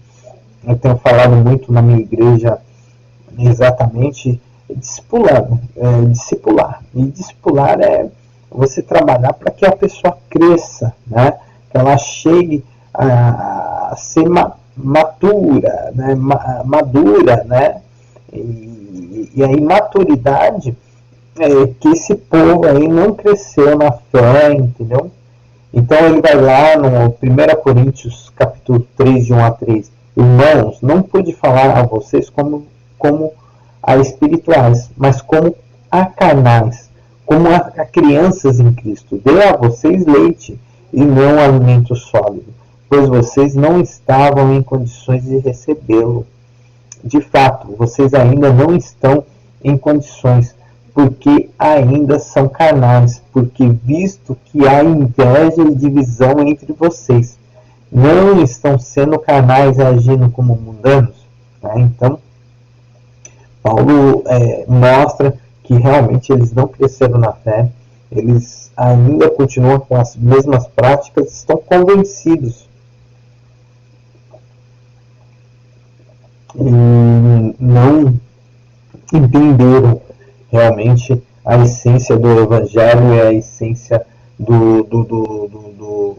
eu tenho falado muito na minha igreja, exatamente, discipular. E discipular é você trabalhar para que a pessoa cresça, né? Que ela chegue a ser madura, né? Madura, né? E a imaturidade é que esse povo aí não cresceu na fé, entendeu? Então ele vai lá no 1 Coríntios capítulo 3, de 1 a 3. Irmãos, não pude falar a vocês como a espirituais, mas como a carnais, como a crianças em Cristo. Dê a vocês leite e não alimento sólido, pois vocês não estavam em condições de recebê-lo. De fato, vocês ainda não estão em condições, porque ainda são carnais, porque visto que há inveja e divisão entre vocês, não estão sendo carnais e agindo como mundanos? Né? Então, Paulo mostra que realmente eles não cresceram na fé, eles ainda continuam com as mesmas práticas, estão convencidos e não entenderam realmente a essência do Evangelho e a essência do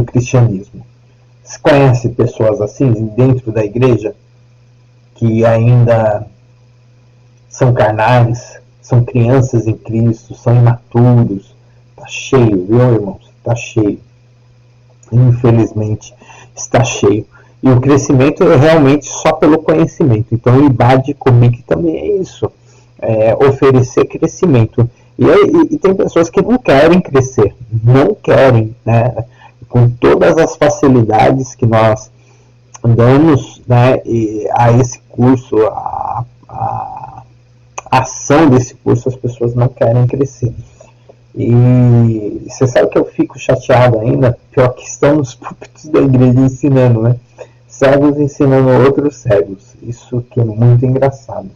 cristianismo. Você conhece pessoas assim dentro da igreja que ainda são carnais, são crianças em Cristo, são imaturos? Está cheio, viu, irmãos? Está cheio. Infelizmente, está cheio. E o crescimento é realmente só pelo conhecimento. Então, o IBAD Comic também é isso. Oferecer crescimento. E tem pessoas que não querem crescer. Não querem, né? Com todas as facilidades que nós damos, né, a esse curso, a ação desse curso, as pessoas não querem crescer. E você sabe que eu fico chateado ainda? Pior que estão nos púlpitos da igreja ensinando, né? Cegos ensinando outros cegos. Isso que é muito engraçado.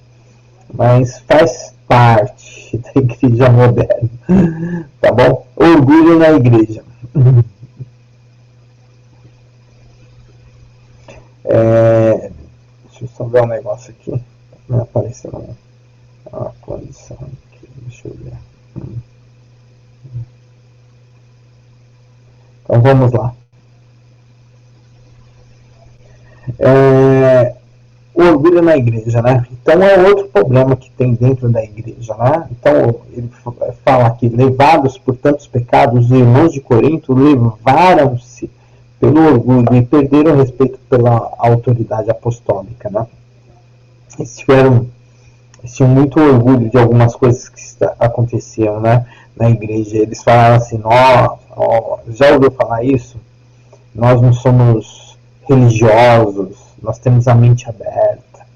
Mas faz parte da igreja moderna. Tá bom? Orgulho na igreja. Deixa eu só ver um negócio aqui. Não apareceu uma condição aqui. Deixa eu ver. Então vamos lá. O orgulho na igreja, né? Então é outro problema que tem dentro da igreja, né? Então ele fala aqui: levados por tantos pecados, os irmãos de Corinto levaram-se pelo orgulho e perderam respeito pela autoridade apostólica, né? Eles tinham muito orgulho de algumas coisas que aconteciam, né, na igreja. Eles falaram assim: já ouviu falar isso? Nós não somos religiosos, nós temos a mente aberta.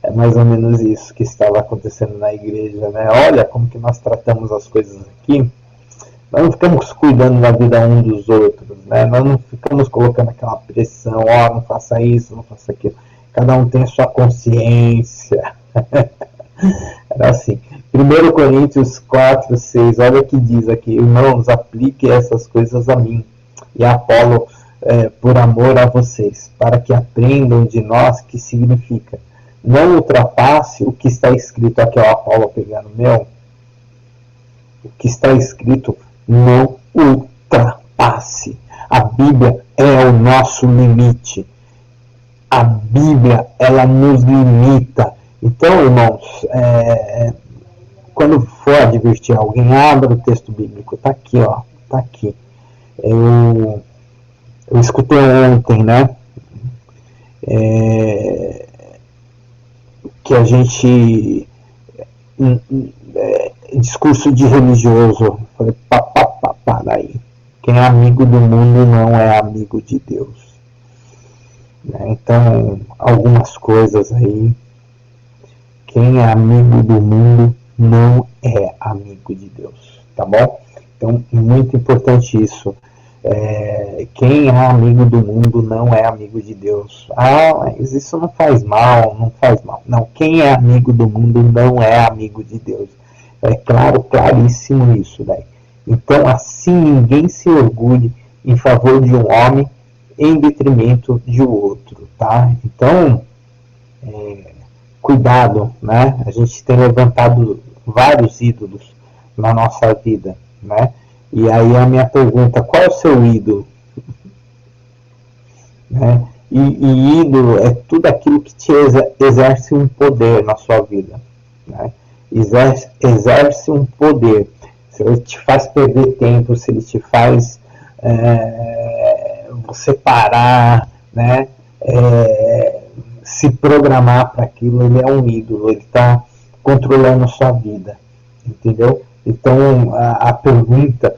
É mais ou menos isso que estava acontecendo na igreja, né? Olha como que nós tratamos as coisas aqui. Nós não ficamos cuidando da vida um dos outros, né? Nós não ficamos colocando aquela pressão: não faça isso, não faça aquilo. Cada um tem a sua consciência. Era assim. 1 Coríntios 4, 6, olha o que diz aqui: irmãos, aplique essas coisas a mim e a Apolo, por amor a vocês, para que aprendam de nós que significa: não ultrapasse o que está escrito. Aqui, ó, Apolo pegando meu. O que está escrito: não ultrapasse. A Bíblia é o nosso limite. A Bíblia, ela nos limita. Então, irmãos, quando for advertir alguém, abra o texto bíblico. Está aqui, ó. Está aqui. Eu escutei ontem, né? Que a gente... discurso de religioso. Falei, para aí. Quem é amigo do mundo não é amigo de Deus. Então, algumas coisas aí. Quem é amigo do mundo não é amigo de Deus, tá bom? Então, muito importante isso. Quem é amigo do mundo não é amigo de Deus. Mas isso não faz mal, não faz mal. Não, quem é amigo do mundo não é amigo de Deus. É claro, claríssimo isso, daí. Então, assim, ninguém se orgulhe em favor de um homem em detrimento de outro, tá? Então, cuidado, né? A gente tem levantado vários ídolos na nossa vida, né? E aí a minha pergunta: qual é o seu ídolo? Né? E ídolo é tudo aquilo que te exerce um poder na sua vida, né? Exerce um poder. se ele te faz perder tempo, se ele te faz você parar, né, se programar para aquilo, ele é um ídolo, ele está controlando a sua vida, entendeu? Então a pergunta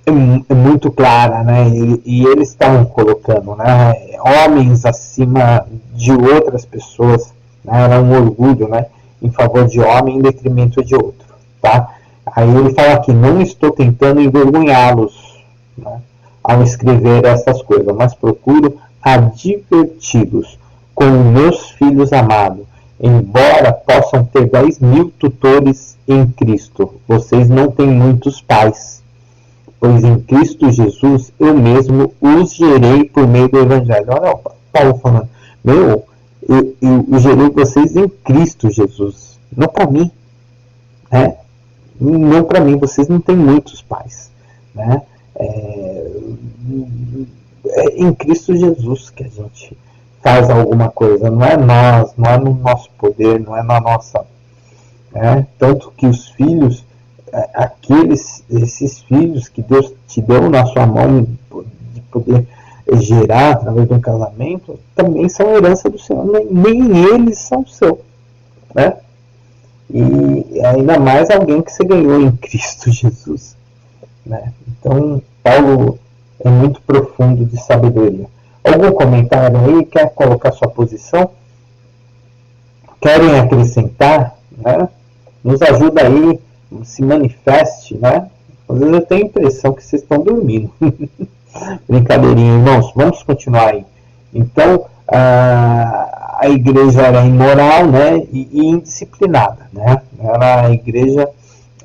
é muito clara, né? E eles estão colocando, né, homens acima de outras pessoas, né? Era um orgulho, né, em favor de homem em detrimento de outro, tá? Aí ele fala aqui, não estou tentando envergonhá-los, né, ao escrever essas coisas, mas procuro adverti-los como meus filhos amados. Embora possam ter 10.000 tutores em Cristo, vocês não têm muitos pais, pois em Cristo Jesus eu mesmo os gerei por meio do Evangelho. Olha o Paulo falando, eu gerei vocês em Cristo Jesus, não para mim, né? Não para mim, vocês não têm muitos pais, né? É em Cristo Jesus que a gente faz alguma coisa, não é nós, não é no nosso poder, não é na nossa, né? Tanto que os filhos, esses filhos que Deus te deu na sua mão de poder gerar através de um casamento, também são herança do Senhor, nem eles são seu, né? E ainda mais alguém que você ganhou em Cristo Jesus, né? Então Paulo é muito profundo de sabedoria. Algum comentário aí? Quer colocar sua posição? Querem acrescentar? Né? Nos ajuda aí, se manifeste, né? Às vezes eu tenho a impressão que vocês estão dormindo. Brincadeirinha, irmãos. Vamos continuar aí. Então, a igreja era imoral, né? E indisciplinada, né? Era a igreja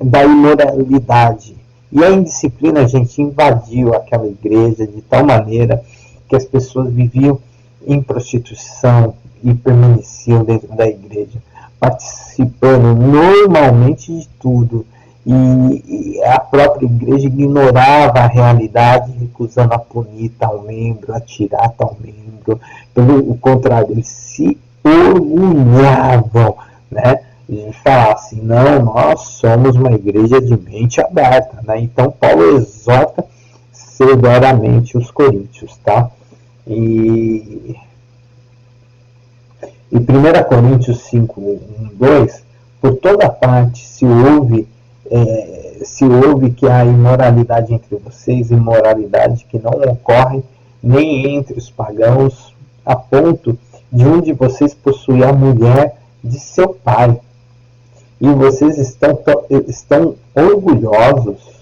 da imoralidade. E a indisciplina, a gente invadiu aquela igreja de tal maneira que as pessoas viviam em prostituição e permaneciam dentro da igreja, participando normalmente de tudo. E a própria igreja ignorava a realidade, recusando a punir tal membro, a tirar tal membro. Pelo contrário, eles se orgulhavam, né? E falar assim, não, nós somos uma igreja de mente aberta, né? Então Paulo exorta severamente os coríntios, tá? E 1 Coríntios 5, 1, 2, por toda parte se ouve que há imoralidade entre vocês, imoralidade que não ocorre nem entre os pagãos, a ponto de um de vocês possuir a mulher de seu pai. E vocês estão orgulhosos.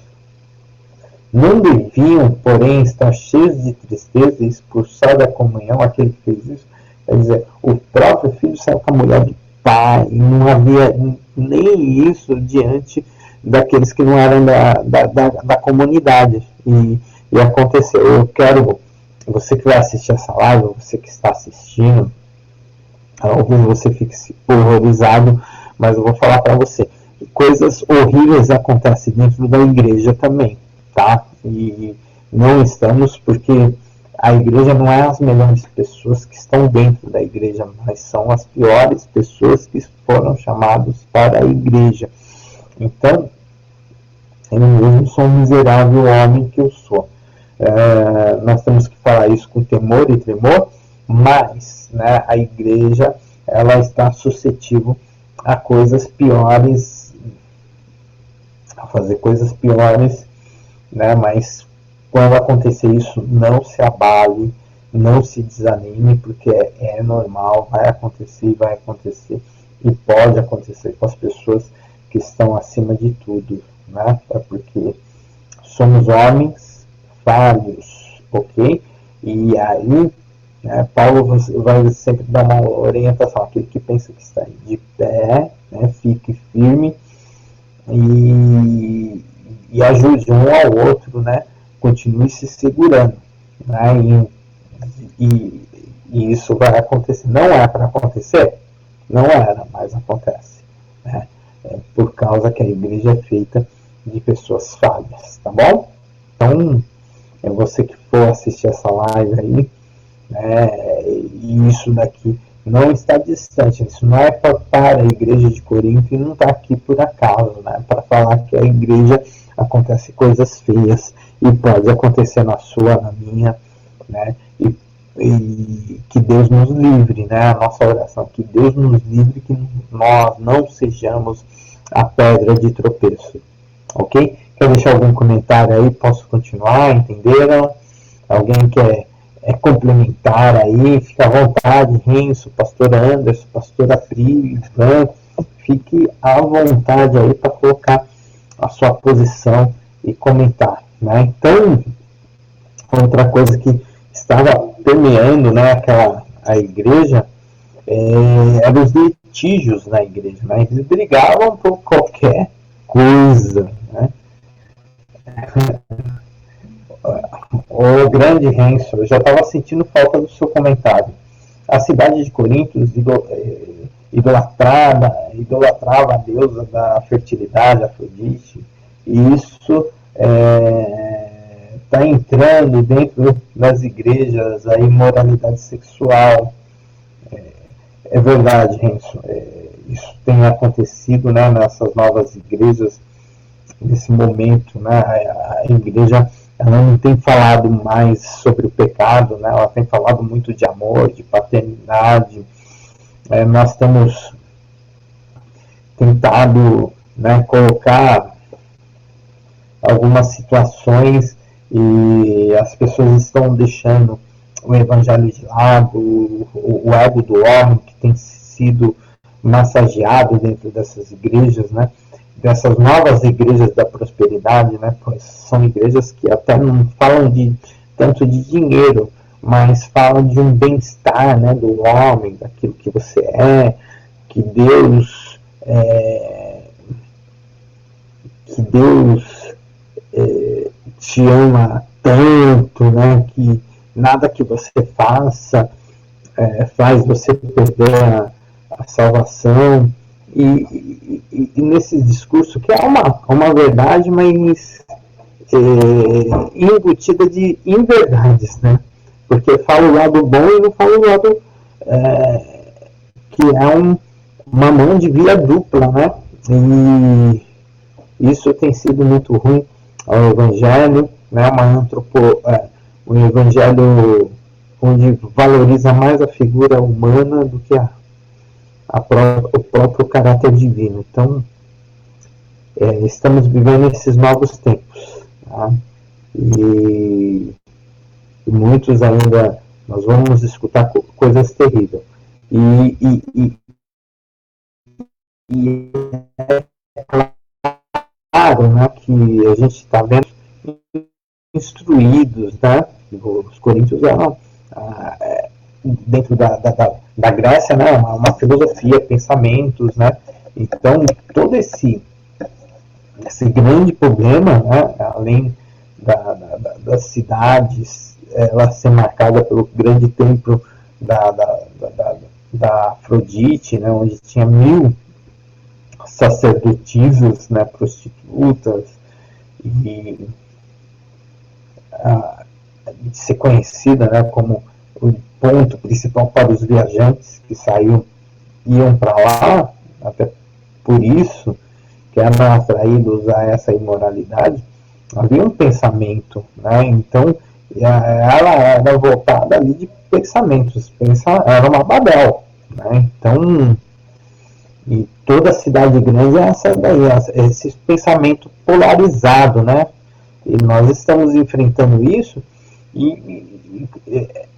Não deviam, porém, estar cheios de tristeza e expulsar da comunhão aquele que fez isso. Quer dizer, o próprio filho saiu com a mulher do pai, e não havia nem isso diante daqueles que não eram da comunidade. E aconteceu. Eu quero, você que vai assistir essa live, você que está assistindo, talvez você fique horrorizado, mas eu vou falar para você, coisas horríveis acontecem dentro da igreja também, tá? E não estamos, porque a igreja não é as melhores pessoas que estão dentro da igreja, mas são as piores pessoas que foram chamadas para a igreja. Então, eu mesmo sou um miserável homem que eu sou. Nós temos que falar isso com temor e tremor, mas, né, a igreja, ela está suscetível a coisas piores, a fazer coisas piores, né? Mas quando acontecer isso, não se abale, não se desanime, porque é normal, vai acontecer e pode acontecer com as pessoas que estão acima de tudo, né? Porque somos homens falhos, ok? E aí, né, Paulo vai sempre dar uma orientação, aquele que pensa que está de pé, né, fique firme e ajude um ao outro, né, continue se segurando, né, e isso vai acontecer. Não é para acontecer? Não era, mas acontece, né, por causa que a igreja é feita de pessoas falhas, tá bom? Então, você que for assistir essa live aí, e isso daqui não está distante, isso não é para a igreja de Corinto e não está aqui por acaso, né? Para falar que a igreja acontecem coisas feias, e pode acontecer na sua, na minha, né? E que Deus nos livre, né? A nossa oração, que Deus nos livre, que nós não sejamos a pedra de tropeço, ok? Quer deixar algum comentário aí? Posso continuar? Entenderam? Alguém quer complementar aí? Fica à vontade, Renzo, pastora Anderson, pastora Pri, Ivan, fique à vontade aí para colocar a sua posição e comentar, né? Então, outra coisa que estava permeando, né, a igreja, eram os litígios na igreja, né? Eles brigavam por qualquer coisa, né? O grande Renzo, eu já estava sentindo falta do seu comentário. A cidade de Corinto idolatrava a deusa da fertilidade, Afrodite, e isso está entrando dentro das igrejas a imoralidade sexual. É verdade, Renzo, isso tem acontecido, né, nessas novas igrejas, nesse momento, né, a igreja ela não tem falado mais sobre o pecado, né, ela tem falado muito de amor, de paternidade. Nós temos tentado, né, colocar algumas situações e as pessoas estão deixando o evangelho de lado, o ego do homem que tem sido massageado dentro dessas igrejas, né? Dessas novas igrejas da prosperidade, né? Pois são igrejas que até não falam tanto de dinheiro, mas falam de um bem-estar, né, do homem, daquilo que você é, que Deus te ama tanto, né, que nada que você faça faz você perder a salvação. E nesse discurso, que é uma verdade, mas embutida de inverdades, né? Porque fala o lado bom e não fala o lado que é uma mão de via dupla, né? E isso tem sido muito ruim ao Evangelho, né? Um Evangelho onde valoriza mais a figura humana do que o próprio caráter divino. Então, estamos vivendo esses novos tempos, tá? E muitos ainda, nós vamos escutar coisas terríveis. E é claro, né, que a gente está vendo instruídos, né? Os coríntios eram dentro da Grécia, né, uma filosofia, pensamentos, né? Então, todo esse grande problema, né, além das cidades, ela ser marcada pelo grande templo da Afrodite, né, onde tinha 1000 sacerdotisas, né, prostitutas, e de ser conhecida, né, como o ponto principal para os viajantes que iam para lá, até por isso que eram atraídos a essa imoralidade. Havia um pensamento, né? Então ela era voltada ali de pensamentos, era uma Babel, né? Então, e toda a cidade grande é essa daí, esse pensamento polarizado, né? E nós estamos enfrentando isso, e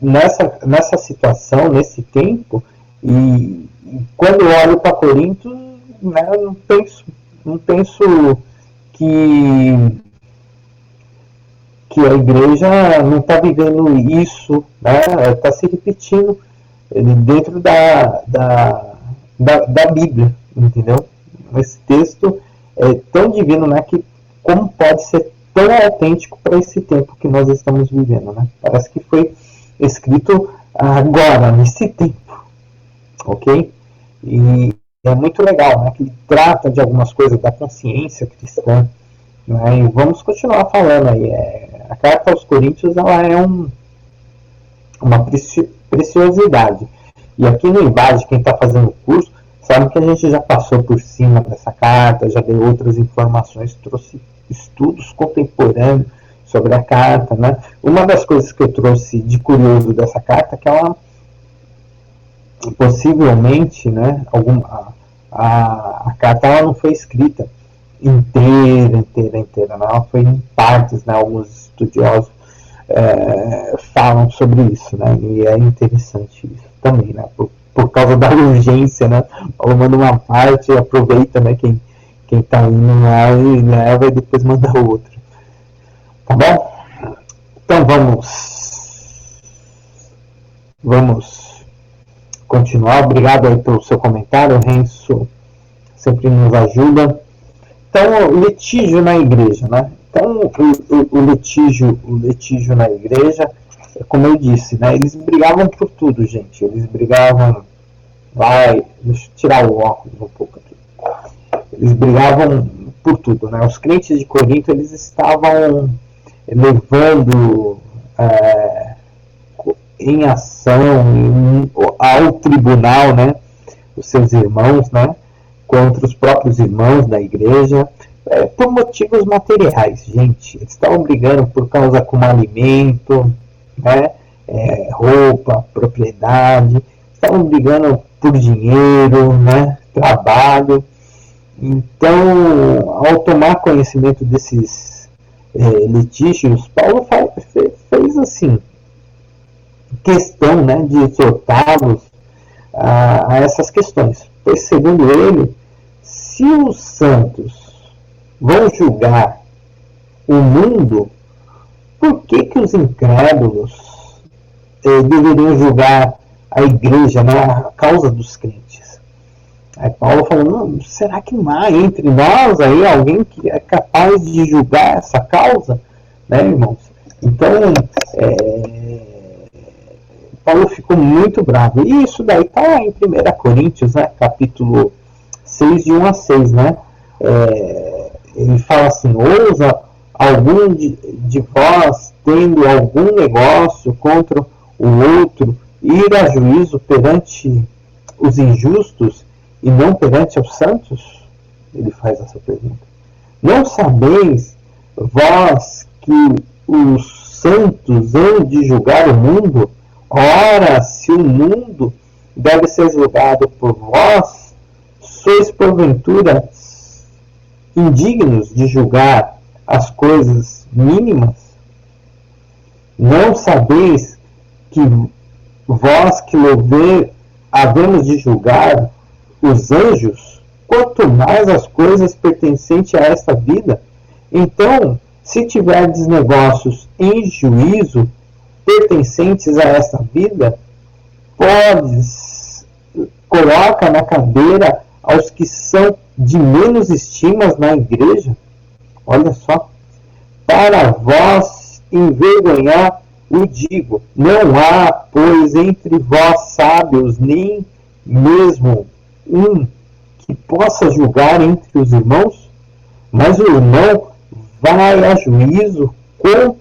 nessa situação, nesse tempo, e quando eu olho para Corinto, né, eu não penso que a igreja não está vivendo isso, né? Está se repetindo dentro da Bíblia, entendeu? Esse texto é tão divino, né, que como pode ser tão autêntico para esse tempo que nós estamos vivendo, né? Parece que foi escrito agora, nesse tempo, ok? E é muito legal, né, que ele trata de algumas coisas da consciência cristã, né? E vamos continuar falando aí. A carta aos Coríntios, ela é uma preciosidade. E aqui no IBAD, quem está fazendo o curso, sabe que a gente já passou por cima dessa carta, já deu outras informações, trouxe estudos contemporâneos sobre a carta, né? Uma das coisas que eu trouxe de curioso dessa carta é que ela possivelmente, né, a carta ela não foi escrita inteira, né? Ela foi em partes, né? Alguns estudiosos falam sobre isso, né? E é interessante isso também, né? Por causa da urgência, né? Paulo manda uma parte e aproveita, né? Quem está indo lá e leva e depois manda outra. Tá bom? Então vamos continuar. Obrigado aí pelo seu comentário, o Renzo sempre nos ajuda. Então, o litígio na igreja, né? Então, o litígio na igreja, como eu disse, né? Eles brigavam por tudo, gente. Eles brigavam... deixa eu tirar o óculos um pouco aqui. Eles brigavam por tudo, né? Os crentes de Corinto, eles estavam levando em ação ao tribunal, né? Os seus irmãos, né? Contra os próprios irmãos da igreja, por motivos materiais, gente. Eles estavam brigando por causa como alimento, né? Roupa, propriedade, estavam brigando por dinheiro, né? Trabalho. Então, ao tomar conhecimento desses litígios, Paulo fez assim, questão, né, de exortá-los a essas questões. Pois, segundo ele, se os santos vão julgar o mundo, por que os incrédulos deveriam julgar a igreja, né, a causa dos crentes? Aí Paulo falou, será que não há entre nós aí alguém que é capaz de julgar essa causa? Né, irmãos? Então, Paulo ficou muito bravo. E isso daí está em 1 Coríntios, né, capítulo 6, de 1 a 6, né? Ele fala assim, ousa algum de vós, tendo algum negócio contra o outro, ir a juízo perante os injustos e não perante os santos? Ele faz essa pergunta. Não sabeis vós que os santos hão de julgar o mundo? Ora, se o mundo deve ser julgado por vós, sois porventura indignos de julgar as coisas mínimas? Não sabeis que vós que havemos de julgar os anjos, quanto mais as coisas pertencentes a esta vida? Então, se tiverdes negócios em juízo pertencentes a esta vida, coloca na cadeira aos que são de menos estimas na igreja. Olha só, para vós envergonhar o digo, não há, pois, entre vós sábios, nem mesmo um que possa julgar entre os irmãos, mas o irmão vai a juízo com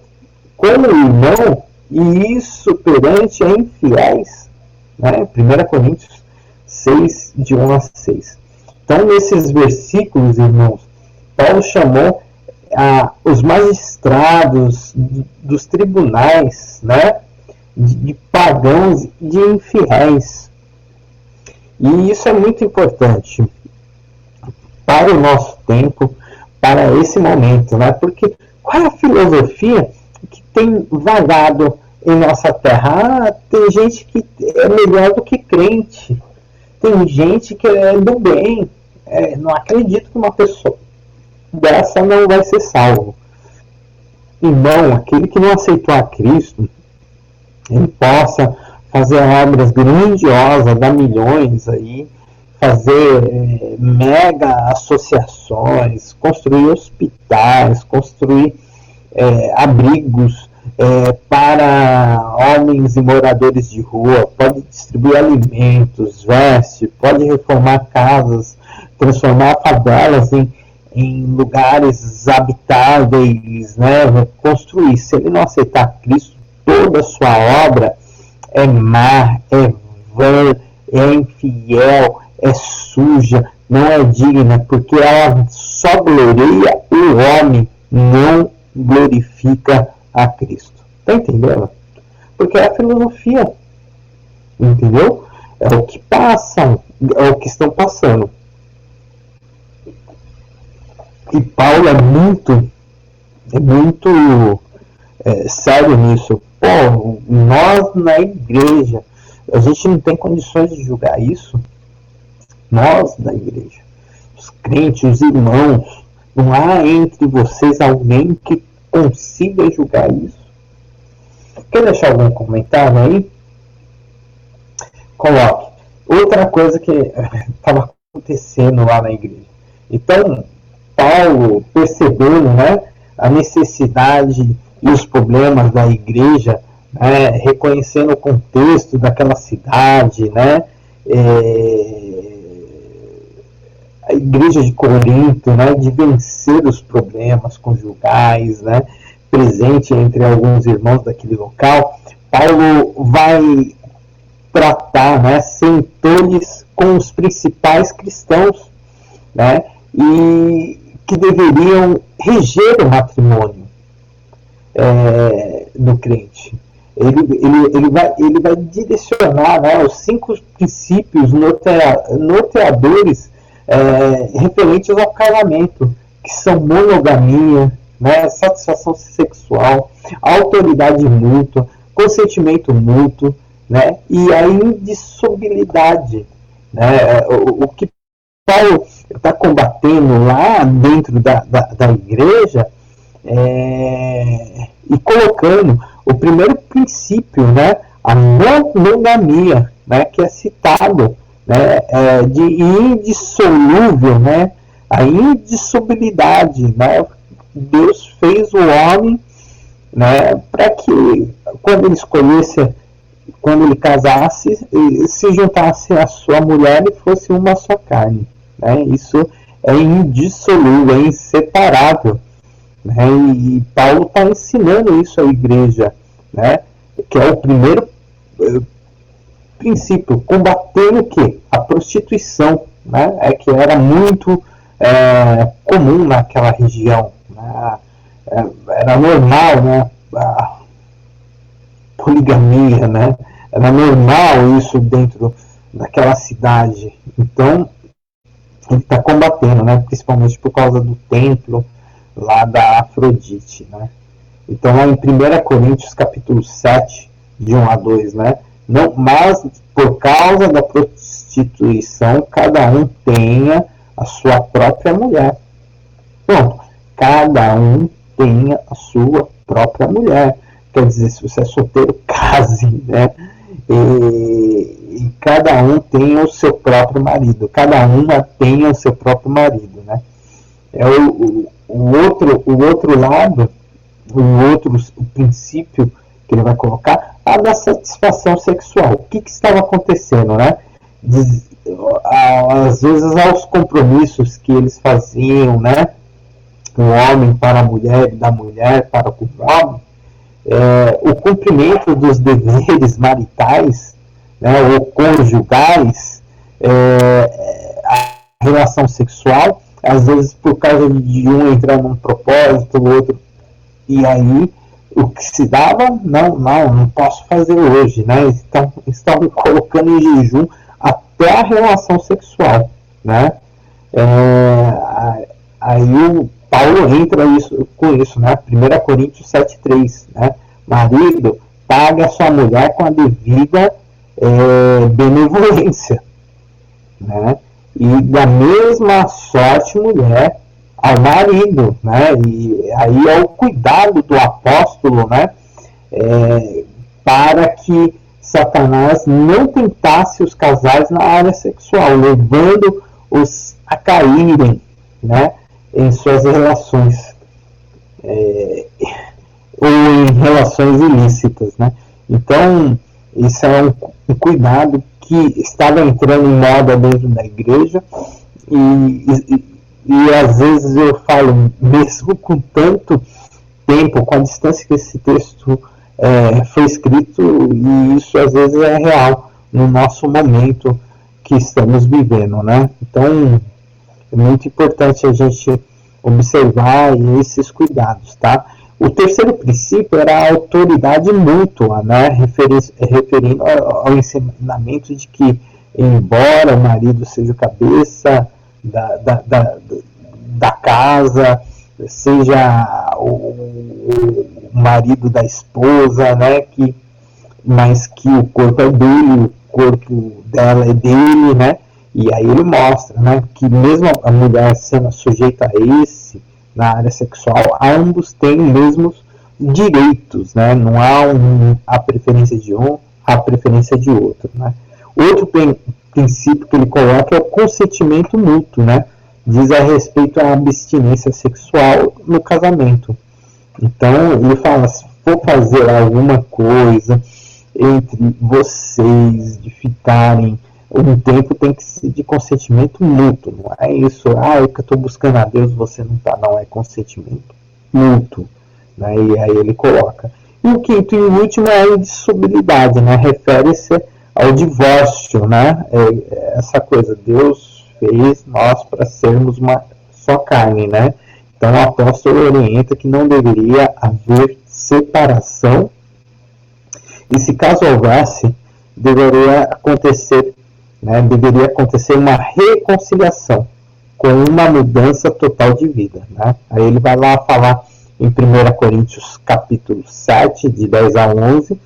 o irmão, e isso perante a infiéis. Né? 1 Coríntios 6, de 1 a 6. Então, nesses versículos, irmãos, Paulo chamou os magistrados dos tribunais, né, de pagãos, de infiéis. E isso é muito importante para o nosso tempo, para esse momento, né? Porque qual é a filosofia que tem vagado em nossa terra? Tem gente que é melhor do que crente. Tem gente que é do bem. Não acredito que uma pessoa dessa não vai ser salvo. Irmão, aquele que não aceitou a Cristo, ele possa fazer obras grandiosas, dar milhões aí, fazer mega associações, construir hospitais, construir abrigos para homens e moradores de rua, pode distribuir alimentos, veste, pode reformar casas, transformar favelas em lugares habitáveis, né? Construir. Se ele não aceitar Cristo, toda a sua obra é má, é vã, é infiel, é suja, não é digna, porque ela só gloria o homem, não glorifica a Cristo. Tá entendendo? Porque é a filosofia, entendeu? É o que passam, é o que estão passando. E Paulo é muito sério nisso. Pô, nós na igreja, a gente não tem condições de julgar isso. Nós da igreja, os crentes, os irmãos, não há entre vocês alguém que consiga julgar isso. Quer deixar algum comentário aí? Coloque. Outra coisa que estava acontecendo lá na igreja. Então, Paulo percebendo, né, a necessidade e os problemas da igreja, né, reconhecendo o contexto daquela cidade, né, a igreja de Corinto, né, de vencer os problemas conjugais, né, presente entre alguns irmãos daquele local, Paulo vai tratar, né, sentou-lhes com os principais cristãos, né, e que deveriam reger o matrimônio do crente. Ele vai direcionar, né, os 5 princípios norteadores referentes ao casamento, que são monogamia, né, satisfação sexual, autoridade mútua, consentimento mútuo, né, e a indissolubilidade, né, o que Paulo está combatendo lá dentro da igreja, e colocando o primeiro princípio, né, a monogamia, né, que é citado, né, de indissolúvel, né, a indissolubilidade, né, Deus fez o homem, né, para que quando ele escolhesse, quando ele casasse, se juntasse a sua mulher e fosse uma só carne, né, isso é indissolúvel, é inseparável, né, e Paulo está ensinando isso à igreja, né, que é o primeiro princípio, combatendo o quê? A prostituição, né, que era muito comum naquela região, né, era normal, né, a poligamia, né, era normal isso dentro daquela cidade. Então ele está combatendo, né, principalmente por causa do templo lá da Afrodite, né. Então lá em 1 Coríntios capítulo 7, de 1 a 2, né, não, mas por causa da prostituição cada um tenha a sua própria mulher. Pronto, cada um tenha a sua própria mulher. Quer dizer, se você é solteiro, case, né? E cada um tenha o seu próprio marido. Cada uma tenha o seu próprio marido, né? O outro lado, o princípio que ele vai colocar, a da satisfação sexual. O que estava acontecendo, né? Às vezes aos compromissos que eles faziam, né? O homem para a mulher e da mulher para o homem, o cumprimento dos deveres maritais, né, ou conjugais, a relação sexual, às vezes por causa de um entrar num propósito, o outro, e aí o que se dava, não posso fazer hoje, né? Então, estavam colocando em jejum até a relação sexual, né? Aí o Paulo entra com isso, né? 1 Coríntios 7,3, né? Marido, pague a sua mulher com a devida benevolência, né? E da mesma sorte, mulher ao marido, né? E aí é o cuidado do apóstolo, né? Para que Satanás não tentasse os casais na área sexual, levando-os a caírem, né, em suas relações, ou em relações ilícitas, né? Então, isso é um cuidado que estava entrando em moda dentro da igreja, e às vezes eu falo, mesmo com tanto tempo, com a distância que esse texto foi escrito, e isso às vezes é real no nosso momento que estamos vivendo, né? Então, é muito importante a gente observar esses cuidados, tá? O terceiro princípio era a autoridade mútua, né? Referindo ao ensinamento de que, embora o marido seja o cabeça da casa, seja o marido da esposa, né? Mas que o corpo é dele, o corpo dela é dele, né? E aí ele mostra, né, que mesmo a mulher sendo sujeita a esse, na área sexual, ambos têm os mesmos direitos, né? Não há a preferência de um, a preferência de outro, né? Outro princípio que ele coloca é o consentimento mútuo, né? Diz a respeito à abstinência sexual no casamento. Então, ele fala, se for fazer alguma coisa entre vocês, de ficarem um tempo, tem que ser de consentimento mútuo, não é isso, é que eu estou buscando a Deus, você não está, não, é consentimento mútuo, né? E aí ele coloca. E o quinto e último é a indissolubilidade, né? Refere-se ao divórcio, né? Essa coisa, Deus fez nós para sermos uma só carne, né? Então o apóstolo orienta que não deveria haver separação, e se caso houvesse, deveria acontecer uma reconciliação com uma mudança total de vida, né? Aí ele vai lá falar em 1 Coríntios capítulo 7, de 10 a 11,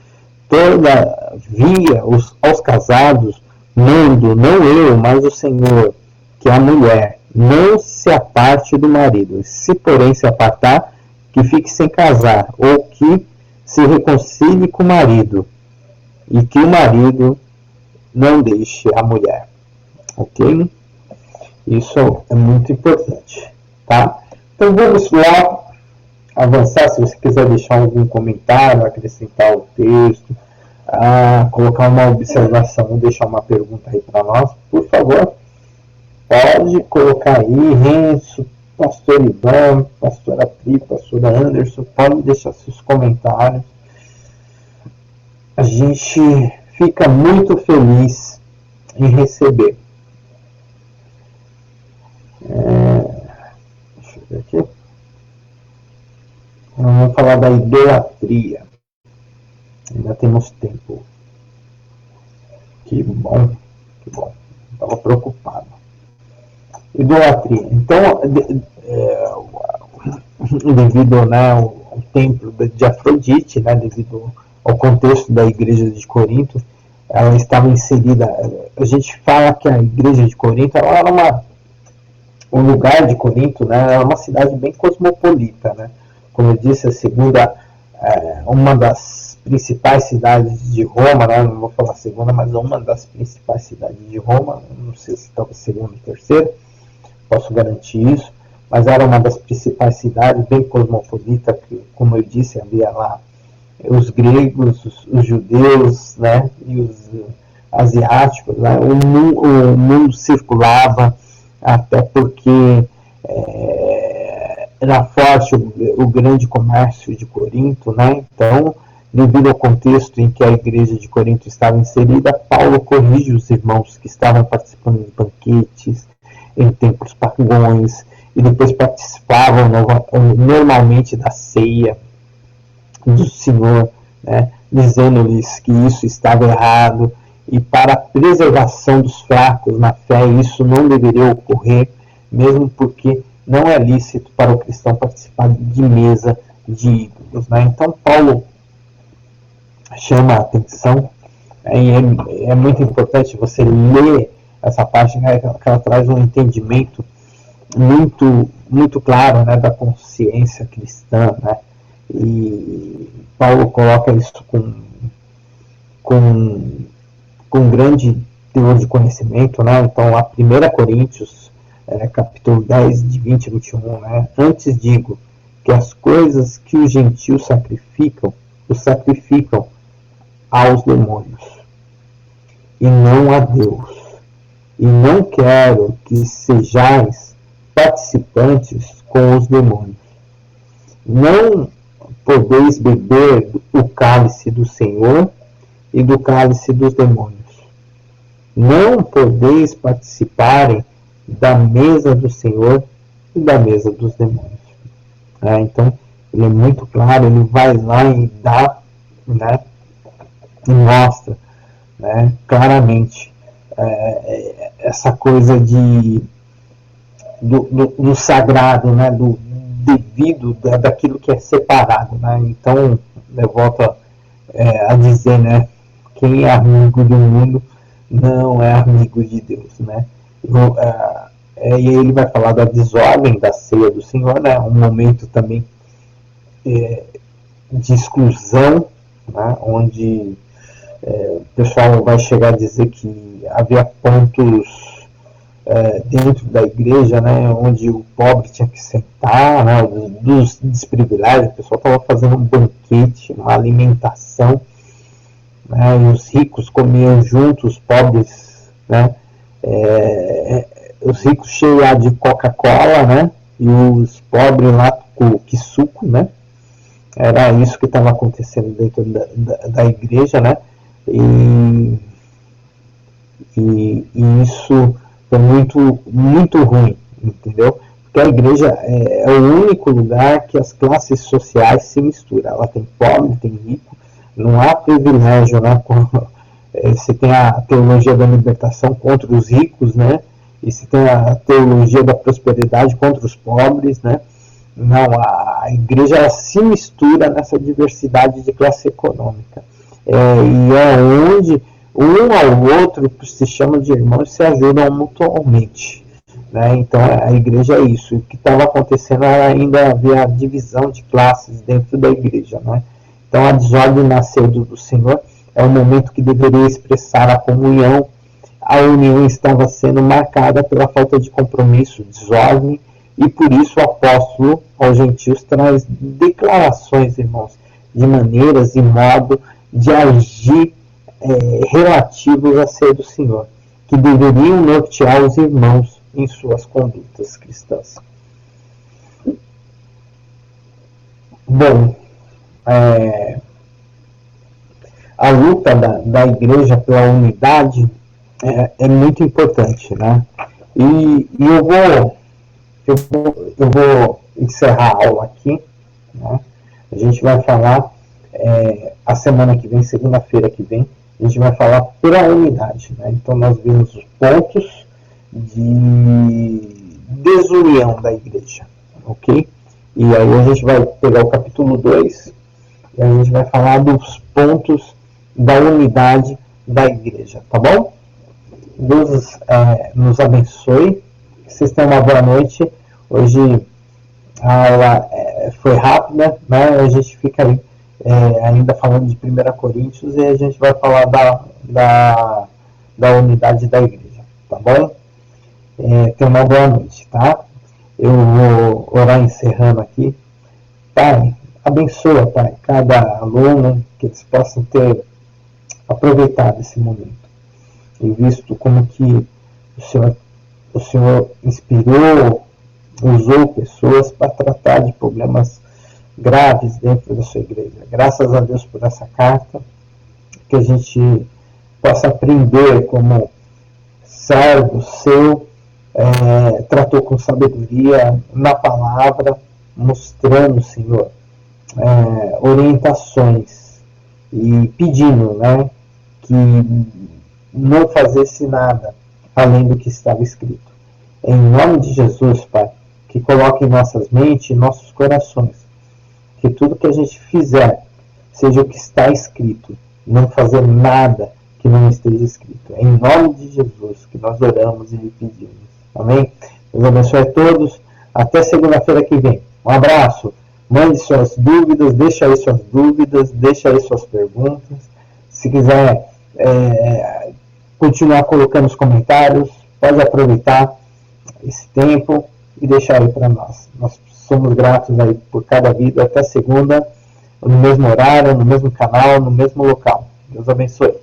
todavia aos casados mando, não eu, mas o Senhor, que a mulher não se aparte do marido, se porém se apartar, que fique sem casar, ou que se reconcilie com o marido, e que o marido não deixe a mulher. Ok? Isso é muito importante, tá? Então vamos lá avançar. Se você quiser deixar algum comentário, acrescentar o texto, colocar uma observação, deixar uma pergunta aí para nós, por favor, pode colocar aí. Renzo, pastor Ivan, pastora Pri, pastora Anderson, pode deixar seus comentários. A gente fica muito feliz em receber. Deixa eu ver aqui. Vamos falar da idolatria. Ainda temos tempo. Que bom, que bom. Estava preocupado. Idolatria. Então, devido, né, ao templo de Afrodite, né, devido ao contexto da igreja de Corinto, ela estava inserida. A gente fala que a igreja de Corinto ela era o lugar de Corinto, né, era uma cidade bem cosmopolita, né? Como eu disse, a segunda, uma das principais cidades de Roma, né? Não vou falar segunda, mas uma das principais cidades de Roma, não sei se estava segunda ou terceira, posso garantir isso, mas era uma das principais cidades, bem cosmopolita, que, como eu disse, havia lá os gregos, os judeus, né, e os asiáticos, né? O mundo circulava, até porque era forte o grande comércio de Corinto, né? Então, devido ao contexto em que a igreja de Corinto estava inserida, Paulo corrige os irmãos que estavam participando de banquetes, em templos pagãos, e depois participavam normalmente da ceia do Senhor, né, dizendo-lhes que isso estava errado, e para a preservação dos fracos na fé, isso não deveria ocorrer, mesmo porque não é lícito para o cristão participar de mesa de ídolos, né? Então Paulo chama a atenção, e é muito importante você ler essa parte, né, que ela traz um entendimento muito claro, né, da consciência cristã, né? E Paulo coloca isso com grande teor de conhecimento, né? Então, a 1 Coríntios, capítulo 10, de 20 a 21, né? Antes digo que as coisas que os gentios sacrificam, os sacrificam aos demônios, e não a Deus. E não quero que sejais participantes com os demônios. Não podeis beber o cálice do Senhor e do cálice dos demônios. não podeis participarem da mesa do Senhor e da mesa dos demônios. Então, ele é muito claro, ele vai lá e dá, né, e mostra, né, claramente essa coisa do sagrado, né, do devido, daquilo que é separado. Né? Então, eu volto a dizer, né, quem é amigo do mundo não é amigo de Deus. Né? E aí ele vai falar da desordem da ceia do Senhor, né? Um momento também de exclusão, né? Onde o pessoal vai chegar a dizer que havia pontos dentro da igreja, né? Onde o pobre tinha que sentar, né? Dos desprivilégios, o pessoal estava fazendo um banquete, uma alimentação, né? E os ricos comiam junto, os pobres, né? Os ricos cheios de Coca-Cola, né? E os pobres lá com suco, né? Era isso que estava acontecendo dentro da igreja, né? E isso foi muito, muito ruim, entendeu? Porque a igreja é o único lugar que as classes sociais se misturam. Ela tem pobre, tem rico, não há privilégio, né? Você tem a teologia da libertação contra os ricos, né? E se tem a teologia da prosperidade contra os pobres, né? Não, a igreja ela se mistura nessa diversidade de classe econômica. E é onde um ao outro se chama de irmãos e se ajudam mutuamente. Né? Então a igreja é isso. O que estava acontecendo era ainda havia divisão de classes dentro da igreja. Né? Então a desordem na ceia do Senhor é um momento que deveria expressar a comunhão. A união estava sendo marcada pela falta de compromisso, desordem, e por isso o apóstolo aos gentios traz declarações, irmãos, de maneiras e modo de agir relativos à ceia do Senhor, que deveriam nortear os irmãos em suas condutas cristãs. Bom, a luta da igreja pela unidade é muito importante, né? E eu vou encerrar a aula aqui, né? A gente vai falar a semana que vem, segunda-feira que vem, a gente vai falar pela unidade, né? Então nós vimos os pontos de desunião da igreja, ok? E aí a gente vai pegar o capítulo 2 e a gente vai falar dos pontos da unidade da igreja, tá bom? Deus nos abençoe, que vocês tenham uma boa noite. Hoje a aula foi rápida, né? A gente fica aí ainda falando de 1 Coríntios e a gente vai falar da unidade da igreja, tá bom? Tenha uma boa noite, tá? Eu vou orar encerrando aqui. Pai, abençoa, Pai, cada aluno, que eles possam ter aproveitado esse momento e visto como que o Senhor inspirou, usou pessoas para tratar de problemas graves dentro da sua igreja. Graças a Deus por essa carta, que a gente possa aprender como servo seu, tratou com sabedoria na palavra, mostrando, Senhor, orientações e pedindo, né, que não fazesse nada além do que estava escrito. Em nome de Jesus, Pai, que coloque em nossas mentes e nossos corações, que tudo que a gente fizer seja o que está escrito, não fazer nada que não esteja escrito. Em nome de Jesus que nós oramos e lhe pedimos. Amém? Deus abençoe a todos. Até segunda-feira que vem. Um abraço. Mande suas dúvidas, deixa aí suas dúvidas, deixa aí suas perguntas. Se quiser continuar colocando os comentários, pode aproveitar esse tempo e deixar aí para nós. Nós somos gratos aí por cada vida. Até segunda, no mesmo horário, no mesmo canal, no mesmo local. Deus abençoe.